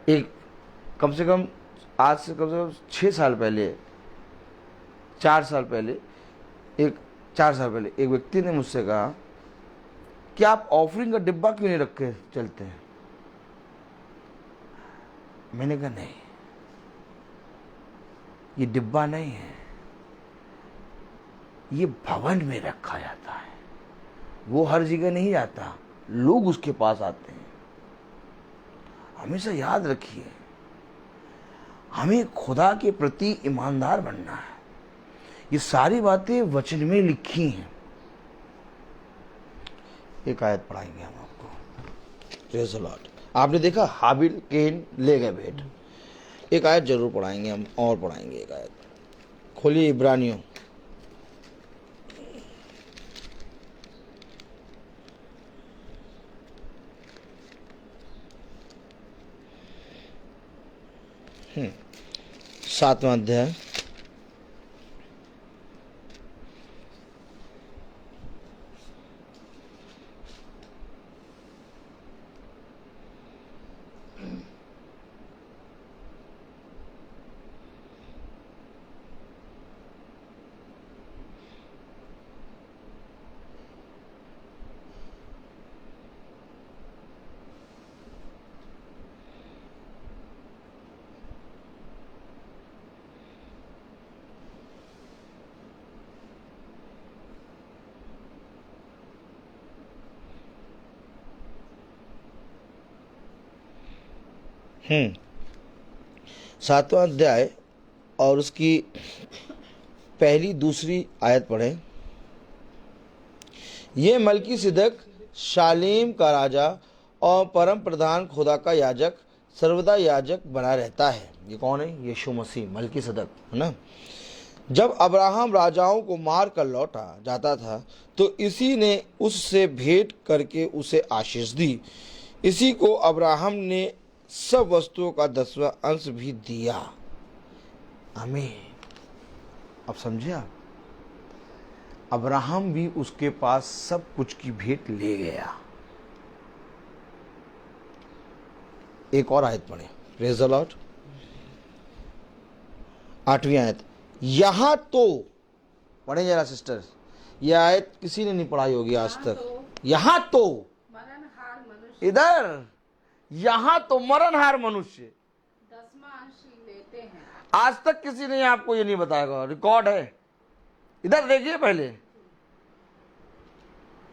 एक कम से कम आज से कम 6 साल पहले, 4 साल पहले, 4 साल पहले एक व्यक्ति ने मुझसे कहा कि आप ऑफरिंग का डिब्बा क्यों नहीं रख के चलते हैं? मैंने कहा नहीं, ये डिब्बा नहीं है, ये भवन में रखा जाता है। वो हर जगह नहीं जाता, लोग उसके पास आते हैं। हमेशा याद रखिए, हमें खुदा के प्रति ईमानदार बनना है। ये सारी बातें वचन में लिखी हैं। एक आयत पढ़ाएंगे हम आपको। Praise the Lord. आपने देखा हाबिल केन ले गए भेंट। एक आयत जरूर पढ़ाएंगे हम, और पढ़ाएंगे एक आयत। खोलिए इब्रानियों, सातवां अध्याय, सातवां अध्याय और उसकी पहली दूसरी आयत पढ़ें। ये मलकीसिदक शालेम का राजा और परम प्रधान खुदा का याजक सर्वदा याजक बना रहता है। ये कौन है? यीशु मसीह, मलकीसिदक, है ना। जब अब्राहम राजाओं को मार कर लौटा जाता था तो इसी ने उससे भेंट करके उसे आशीष दी। इसी को अब्राहम ने सब वस्तुओं का 10वां अंश भी दिया। आमीन। अब समझे आप? अब्राहम भी उसके पास सब कुछ की भेंट ले गया। एक और आयत पढ़े, प्रेज़ द लॉर्ड। 8वीं आयत, यहां तो पढ़े जरा सिस्टर्स, यह आयत किसी ने नहीं पढ़ाई होगी आज तक। यहां तो मरणहार मनुष्य, इधर यहां तो मरणहार मनुष्य 10वां अंश लेते हैं। आज तक किसी ने आपको ये नहीं बताएगा, रिकॉर्ड है। इधर देखिए पहले,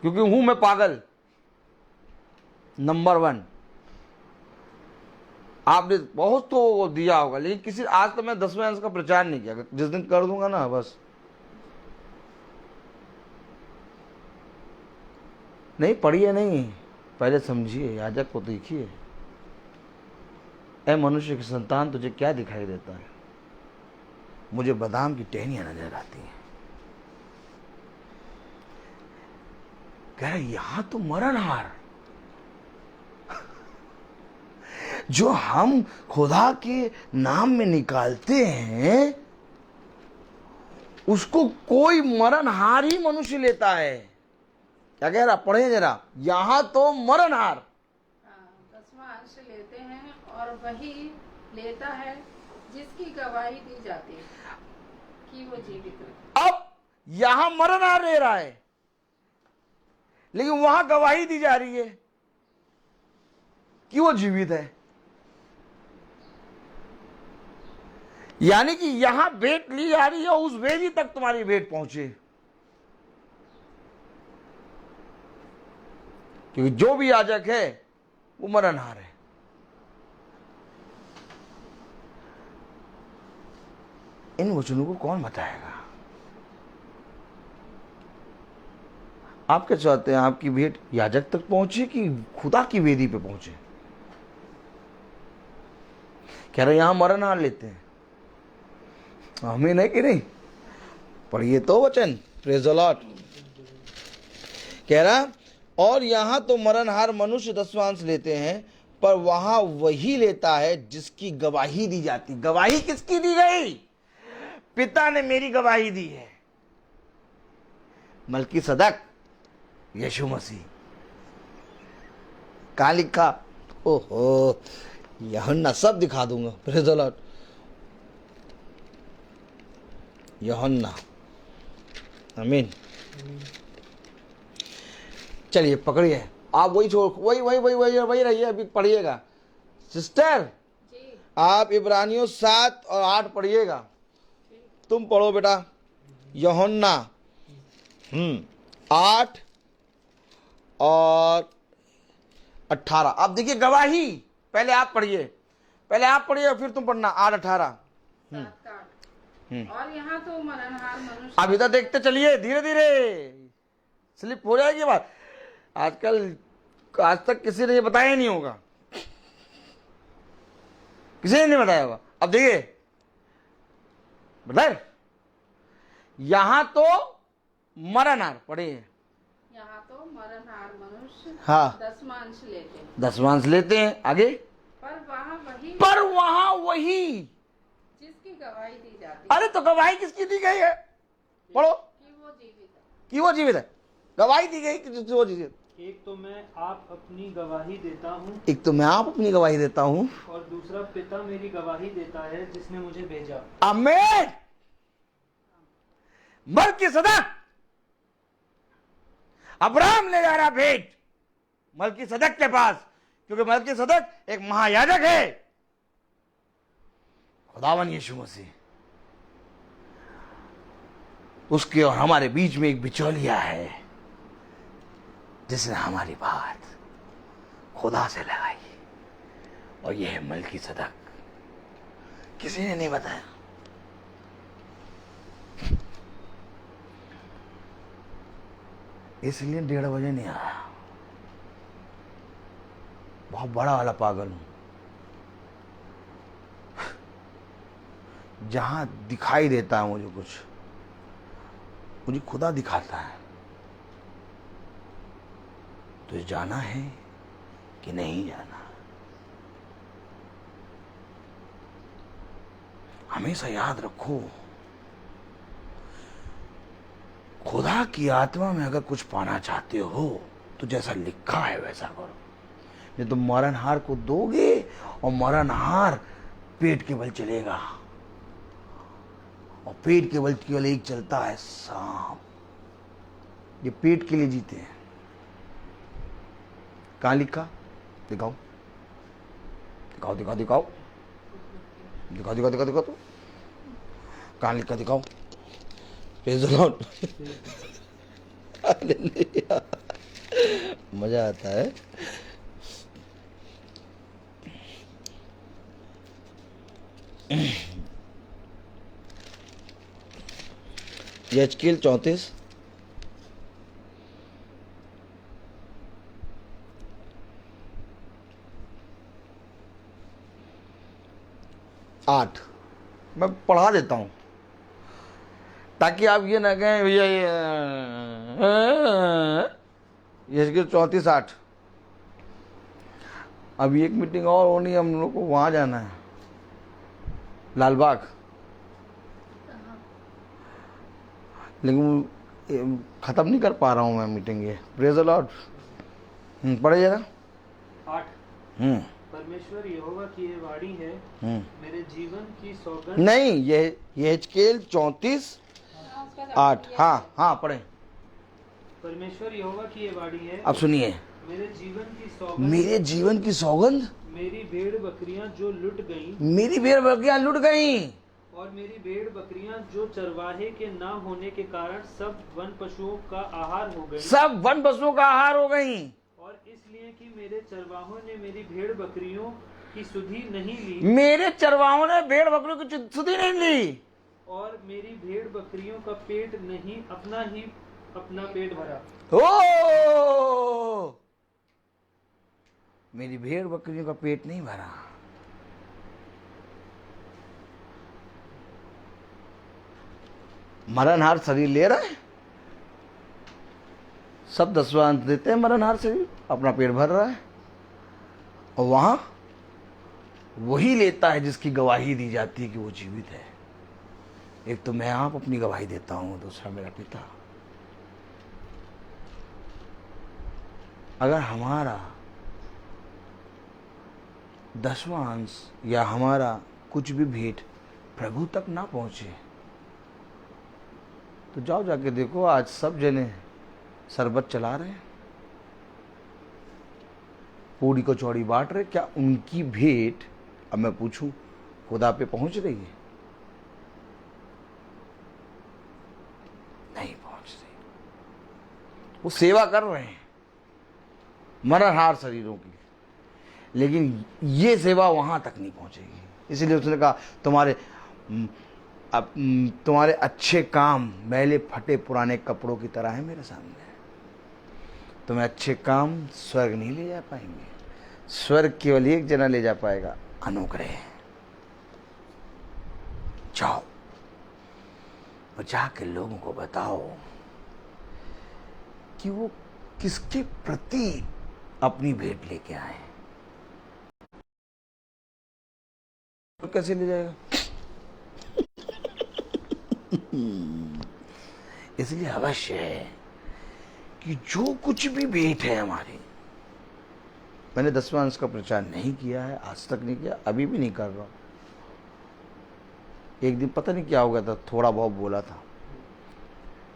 क्योंकि हूं मैं पागल नंबर 1। आपने बहुत तो दिया होगा, लेकिन किसी आज तक मैं 10वें अंश का प्रचार नहीं किया। जिस दिन कर दूंगा ना, बस नहीं पढ़िए, नहीं पहले समझिए, याजक को देखिए। ऐ मनुष्य की संतान, तुझे क्या दिखाई देता है? मुझे बादाम की टहनियां नजर आती हैं। कह रहे यहां तो मरणहार, जो हम खुदा के नाम में निकालते हैं उसको कोई मरणहार ही मनुष्य लेता है। क्या कह रहा? पढ़े जरा, यहां तो मरणहार। 10वां अंश लेते हैं और वही लेता है जिसकी गवाही दी जाती है कि वो जीवित रहे। अब यहां मरण आ ले रहा है, लेकिन वहां गवाही दी जा रही है कि वो जीवित है। यानी कि यहां भेंट ली जा रही है, उस वेदी तक तुम्हारी भेंट पहुंचे, क्योंकि जो भी याजक है वो मरणहार है। इन वचनों को कौन बताएगा? आप क्या चाहते हैं, आपकी भेंट याजक तक पहुंचे कि खुदा की वेदी पे पहुंचे? कह रहे यहां मरणहार लेते हैं, हमें नहीं कि नहीं? पढ़िए तो वचन, प्रेज द लॉर्ड। कह रहा और यहां तो मरणहार मनुष्य दसवांश लेते हैं, पर वहां वही लेता है जिसकी गवाही दी जाती। गवाही किसकी दी गई? पिता ने मेरी गवाही दी है। मलकीसदक यीशु मसीह। कहां लिखा? ओहो, यूहन्ना सब दिखा दूंगा, प्रेज द लॉर्ड। यूहन्ना, आमीन। चलिए पकड़िए, आप वही छोड़, वही रहिए, अभी पढ़िएगा। सिस्टर जी आप इब्रानियों 7 और 8 पढ़िएगा। तुम पढ़ो बेटा, यूहन्ना 8 और 18। अब देखिए गवाही, पहले आप पढ़िए, फिर तुम पढ़ना 8 18। 7 और यहाँ तो मरणहार मनुष्य। अब इधर देखते चलिए, धीरे धीरे स्लिप हो जाएगी बात। आजकल आज तक किसी ने ये बताया ही नहीं होगा, किसी ने नहीं बताया होगा। अब देखिए बताए, यहां तो मरणहार पढ़िए। यहाँ तो मरणहार मनुष्य हाँ। दसमांश लेते हैं, दसवांश लेते हैं। आगे, पर वहाँ वही जिसकी गवाही दी जाती है अरे तो गवाही किसकी दी गई है? पढ़ो कि वो जीवित है। कि वो जीवित है। गवाही दी गई कि वो जीवित। एक तो मैं आप अपनी गवाही देता हूँ, एक तो मैं आप अपनी गवाही देता हूं, और दूसरा पिता मेरी गवाही देता है जिसने मुझे भेजा। आमीन। मलकीसदक, अब्राहम ले जा रहा भेंट मलकीसदक के पास, क्योंकि मलकीसदक एक महायाजक है, खुदावन यीशु मसीह। उसके और हमारे बीच में एक बिचौलिया है जिसने हमारी बात खुदा से लगाई, और यह है मलकीसदक। किसी ने नहीं बताया। इसलिए 1:30 बजे नहीं आया। बहुत बड़ा वाला पागल हूं। जहां दिखाई देता है मुझे कुछ, मुझे खुदा दिखाता है। तो जाना है कि नहीं जाना? हमेशा याद रखो, खुदा की आत्मा में अगर कुछ पाना चाहते हो तो जैसा लिखा है वैसा करो। नहीं तो मरणहार को दोगे और मरणहार पेट के बल चलेगा, और पेट के बल केवल एक चलता है, सांप। ये पेट के लिए जीते हैं। कहां लिखा? दिखाओ दिखाओ दिखाओ दिखाओ दिखाओ दिखाओ दिखाओ दिखाओ। तो कहां लिखा? दिखाओ। Praise the Lord. हालेलुया, मजा आता है। यजकेल 34 8 मैं पढ़ा देता हूं ताकि आप ये ना कहें भैया यजकेल 34 8। अभी एक मीटिंग और होनी है, हम लोग को वहां जाना है, लालबाग। लेकिन खत्म नहीं कर पा रहा हूं मैं मीटिंग ये। Praise the Lord. पढ़े जरा 8 परमेश्वर यहोवा की ये वाणी है, मेरे जीवन की सौगंध। नहीं, ये यहेजकेल 34:8। हाँ पढ़े। परमेश्वर यहोवा की ये वाणी है, अब सुनिए, मेरे जीवन की सौगंध, मेरे जीवन की सौगंध, मेरी भेड़ बकरियां जो लुट गईं, मेरी भेड़ बकरियां लुट गईं, और मेरी भेड़ बकरियां जो चरवाहे के ना होने के कारण सब वन पशुओं का आहार हो गई, सब वन पशुओं का आहार हो गईं। और इसलिए कि मेरे चरवाहों ने मेरी भेड़ बकरियों की सुधि नहीं ली, मेरे चरवाहों ने भेड़ बकरियों की सुधि नहीं ली, और मेरी भेड़ बकरियों का पेट नहीं अपना पेट भरा। ओ, मेरी भेड़ बकरियों का पेट नहीं भरा। मरणहार शरीर ले रहे हैं, सब 10वां अंश देते हैं, मरणहार शरीर अपना पेट भर रहा है, और वहां वही लेता है जिसकी गवाही दी जाती है कि वो जीवित है। एक तो मैं आप अपनी गवाही देता हूं, दूसरा मेरा पिता। अगर हमारा 10वां अंश या हमारा कुछ भी भेंट प्रभु तक ना पहुंचे, तो जाओ जाके देखो, आज सब जने शरबत चला रहे हैं, पूरी को चौड़ी बांट रहे, क्या उनकी भेंट, अब मैं पूछूं, खुदा पे पहुंच रही है? नहीं पहुंच रही। वो सेवा कर रहे हैं मरणहार शरीरों की, लेकिन ये सेवा वहां तक नहीं पहुंचेगी। इसलिए उसने कहा, तुम्हारे अच्छे काम मैले फटे पुराने कपड़ों की तरह है मेरे सामने। तुम्हें अच्छे काम स्वर्ग नहीं ले जा पाएंगे, स्वर्ग केवल एक जना ले जा पाएगा, अनुग्रह। जाओ और जाके लोगों को बताओ कि वो किसके प्रति अपनी भेंट लेके आए। तो कैसे ले जाएगा? इसलिए अवश्य है कि जो कुछ भी भेंट है हमारी, मैंने 10वां अंश का प्रचार नहीं किया है, आज तक नहीं किया, अभी भी नहीं कर रहा। एक दिन पता नहीं क्या हो गया था, थोड़ा बहुत बोला था,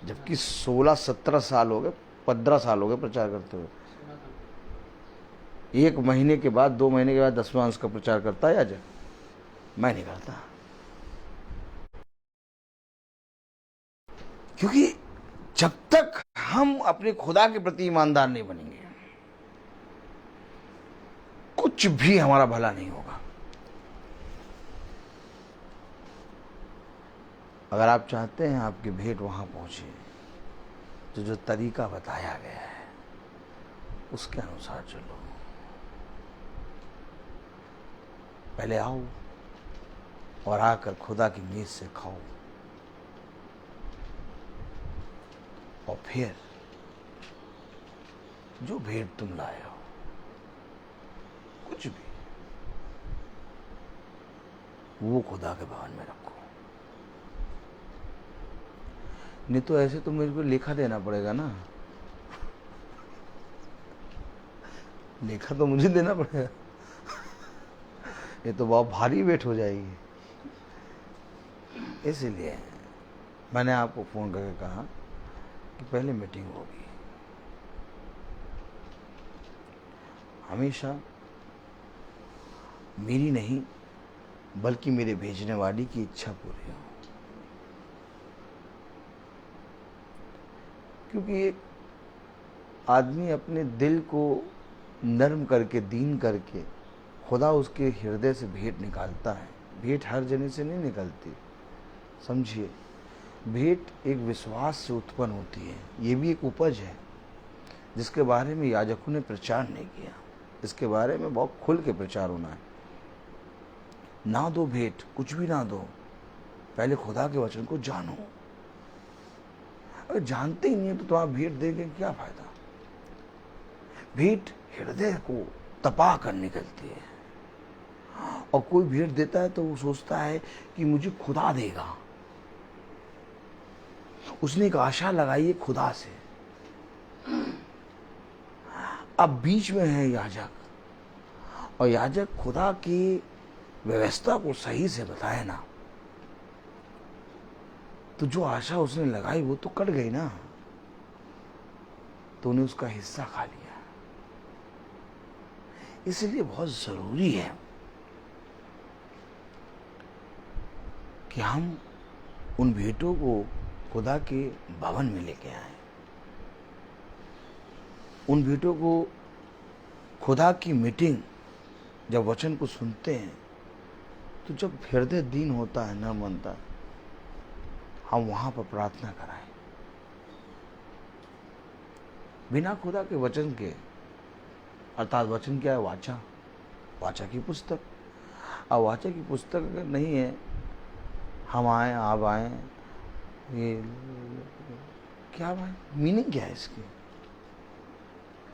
जबकि 16-17 साल हो गए, 15 साल हो गए प्रचार करते हुए। 1 महीने के बाद, 2 महीने के बाद 10वां अंश का प्रचार करता है आज? मैं नहीं करता, क्योंकि जब तक हम अपने खुदा के प्रति ईमानदार नहीं बनेंगे, कुछ भी हमारा भला नहीं होगा। अगर आप चाहते हैं आपकी भेंट वहां पहुंचे, तो जो तरीका बताया गया है उसके अनुसार चलो। पहले आओ और आकर खुदा की मेज से खाओ, और फिर जो भेंट तुम लाए हो, कुछ भी, वो खुदा के भवन में रखो। नहीं तो ऐसे तो मेरे को लेखा देना पड़ेगा ना, लेखा तो मुझे देना पड़ेगा। ये तो बहुत भारी वेट हो जाएगी। इसीलिए मैंने आपको फोन करके कहा कि पहले मीटिंग होगी। हमेशा मेरी नहीं बल्कि मेरे भेजने वाली की इच्छा पूरी हो, क्योंकि एक आदमी अपने दिल को नर्म करके, दीन करके, खुदा उसके हृदय से भेंट निकालता है। भेंट हर जने से नहीं निकलती, समझिए। भेंट एक विश्वास से उत्पन्न होती है। ये भी एक उपज है जिसके बारे में याजकों ने प्रचार नहीं किया। इसके बारे में बहुत खुल के प्रचार होना है। ना दो भेंट, कुछ भी ना दो, पहले खुदा के वचन को जानो। अगर जानते ही नहीं है तो तुम्हारा भेंट देके क्या फायदा। भेंट हृदय को तपा कर निकलती है, और कोई भेंट देता है तो वो सोचता है कि मुझे खुदा देगा। उसने एक आशा लगाई है खुदा से। अब बीच में है याजक, और याजक खुदा की व्यवस्था को सही से बताए ना, तो जो आशा उसने लगाई वो तो कट गई ना, तो उन्हें उसका हिस्सा खा लिया। इसलिए बहुत जरूरी है कि हम उन भेंटों को खुदा के भवन में लेके आए, उन भेंटों को खुदा की मीटिंग जब वचन को सुनते हैं तो जब हृदय दीन होता है, न बनता, हम वहां पर प्रार्थना कराएं। बिना खुदा के वचन के, अर्थात वचन क्या है? वाचा, वाचा की पुस्तक। अब वाचा की पुस्तक अगर नहीं है, हम आए आप आए, ये क्या भाई मीनिंग क्या है इसकी?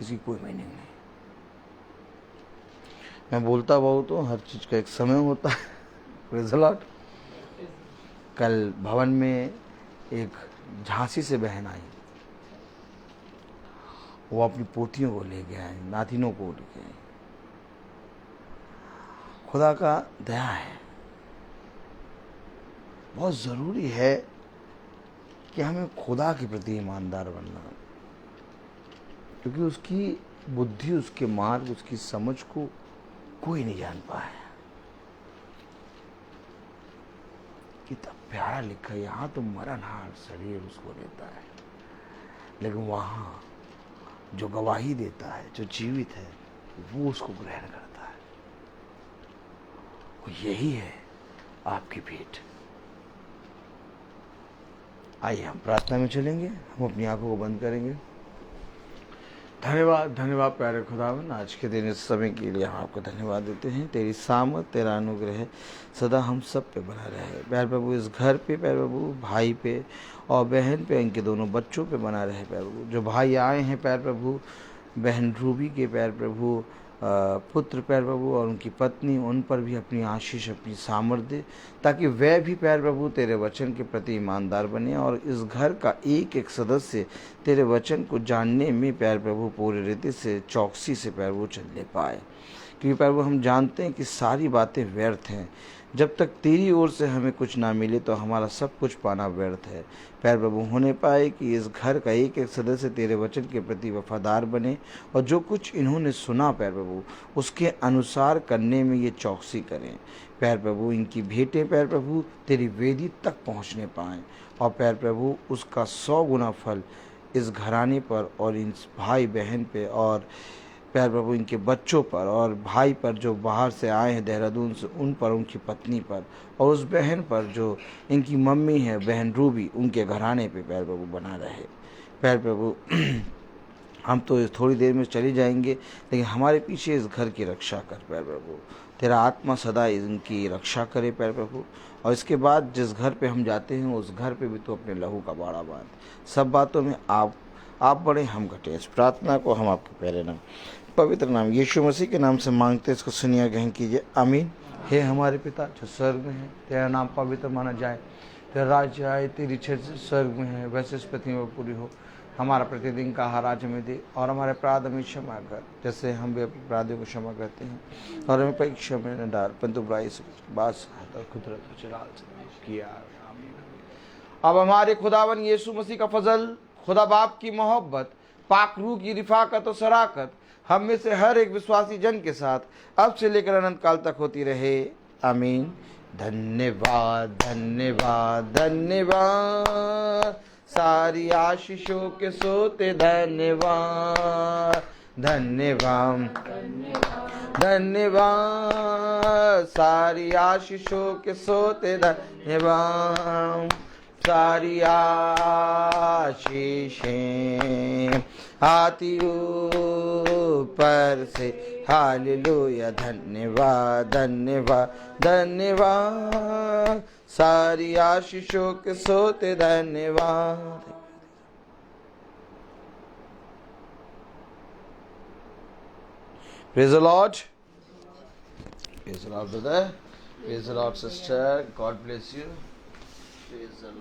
इसकी कोई मीनिंग नहीं। मैं बोलता बहुत हूँ, हर चीज का एक समय होता है। Praise the Lord. कल भवन में एक झांसी से बहन आई, वो अपनी पोतियों को ले गया है, नातिनों को लेके आई। खुदा का दया है। बहुत ज़रूरी है कि हमें खुदा के प्रति ईमानदार बनना, क्योंकि उसकी बुद्धि, उसके मार्ग, उसकी समझ को कोई नहीं जान पाया। कितना प्यारा लिखा है, यहाँ तो मरणहार शरीर उसको लेता है, लेकिन वहाँ जो गवाही देता है, जो जीवित है, वो उसको ग्रहण करता है। और यही है आपकी भेंट। आइए हम प्रार्थना में चलेंगे, हम अपनी आंखों को बंद करेंगे। धन्यवाद, धन्यवाद प्यारे खुदावन, आज के दिन इस समय के लिए हम आपको धन्यवाद देते हैं। तेरी सामत, तेरा अनुग्रह सदा हम सब पे बना रहे। प्यारे प्रभु इस घर पे, प्यारे प्रभु भाई पे और बहन पे, इनके दोनों बच्चों पे बना रहे। प्यारे प्रभु जो भाई आए हैं, प्यारे प्रभु बहन रूबी के, प्यारे प्रभु पुत्र, प्यारे प्रभु और उनकी पत्नी, उन पर भी अपनी आशीष, अपनी सामर्थ्य, ताकि वह भी प्यारे प्रभु तेरे वचन के प्रति ईमानदार बने और इस घर का एक एक सदस्य तेरे वचन को जानने में प्यारे प्रभु पूरे रीति से, चौकसी से प्यारे प्रभु चलने पाए। क्योंकि प्यारे प्रभु हम जानते हैं कि सारी बातें व्यर्थ हैं। जब तक तेरी ओर से हमें कुछ ना मिले तो हमारा सब कुछ पाना व्यर्थ है। प्यारे प्रभु होने पाए कि इस घर का एक एक सदस्य तेरे वचन के प्रति वफादार बने और जो कुछ इन्होंने सुना प्यारे प्रभु उसके अनुसार करने में ये चौकसी करें। प्यारे प्रभु इनकी भेंटें प्यारे प्रभु तेरी वेदी तक पहुंचने पाएं और प्यारे प्रभु उसका 100 गुना फल इस घराने पर और इन भाई बहन पे और प्यारे प्रभु इनके बच्चों पर और भाई पर जो बाहर से आए हैं देहरादून से, उन पर, उनकी पत्नी पर और उस बहन पर जो इनकी मम्मी है बहन रूबी, उनके घराने पे प्यारे प्रभु बना रहे। प्यारे प्रभु हम तो थोड़ी देर में चले जाएंगे, लेकिन हमारे पीछे इस घर की रक्षा कर प्यारे प्रभु। तेरा आत्मा सदा इनकी रक्षा करे प्यारे प्रभु। और इसके बाद जिस घर पे हम जाते हैं उस घर पे भी तो अपने लहू का बाड़ा बांध। सब बातों में आप बड़े, हम घटे। इस प्रार्थना को हम आपके प्यारे नाम, पवित्र नाम यीशु मसीह के नाम से मांगते, इसको सुनिए, ग्रहण कीजिए, आमीन। हे हमारे पिता जो स्वर्ग में है, तेरा नाम पवित्र माना जाए, तेरा राज्य आए, तेरी इच्छा स्वर्ग में है वैसे इस पृथ्वी में पूरी हो। हमारा प्रतिदिन का आहार आज हमें दे और हमारे अपराध हमें क्षमा कर, जैसे हम भी अपराधियों को क्षमा करते हैं, और हमें परीक्षा में न डाल परंतु बुराई से बास और कुदरत किया। अब हमारे खुदावन यीशु मसीह का फजल, खुदा बाप की मोहब्बत, पाक रूह की रिफाकत और शराकत हम में से हर एक विश्वासी जन के साथ अब से लेकर अनंत काल तक होती रहे, आमीन। धन्यवाद, धन्यवाद, धन्यवाद, सारी आशीषों के सोते धन्यवाद, धन्यवाद, धन्यवाद, सारी आशीषों के सोते धन्यवाद, सारी आशीषें आती ऊपर से, हालेलुया, धन्यवाद, धन्यवाद, धन्यवाद, सारी आशीषों के सोते धन्यवाद। Praise the Lord. Praise the Lord, brother. Praise the Lord, sister. God bless you. Praise the Lord.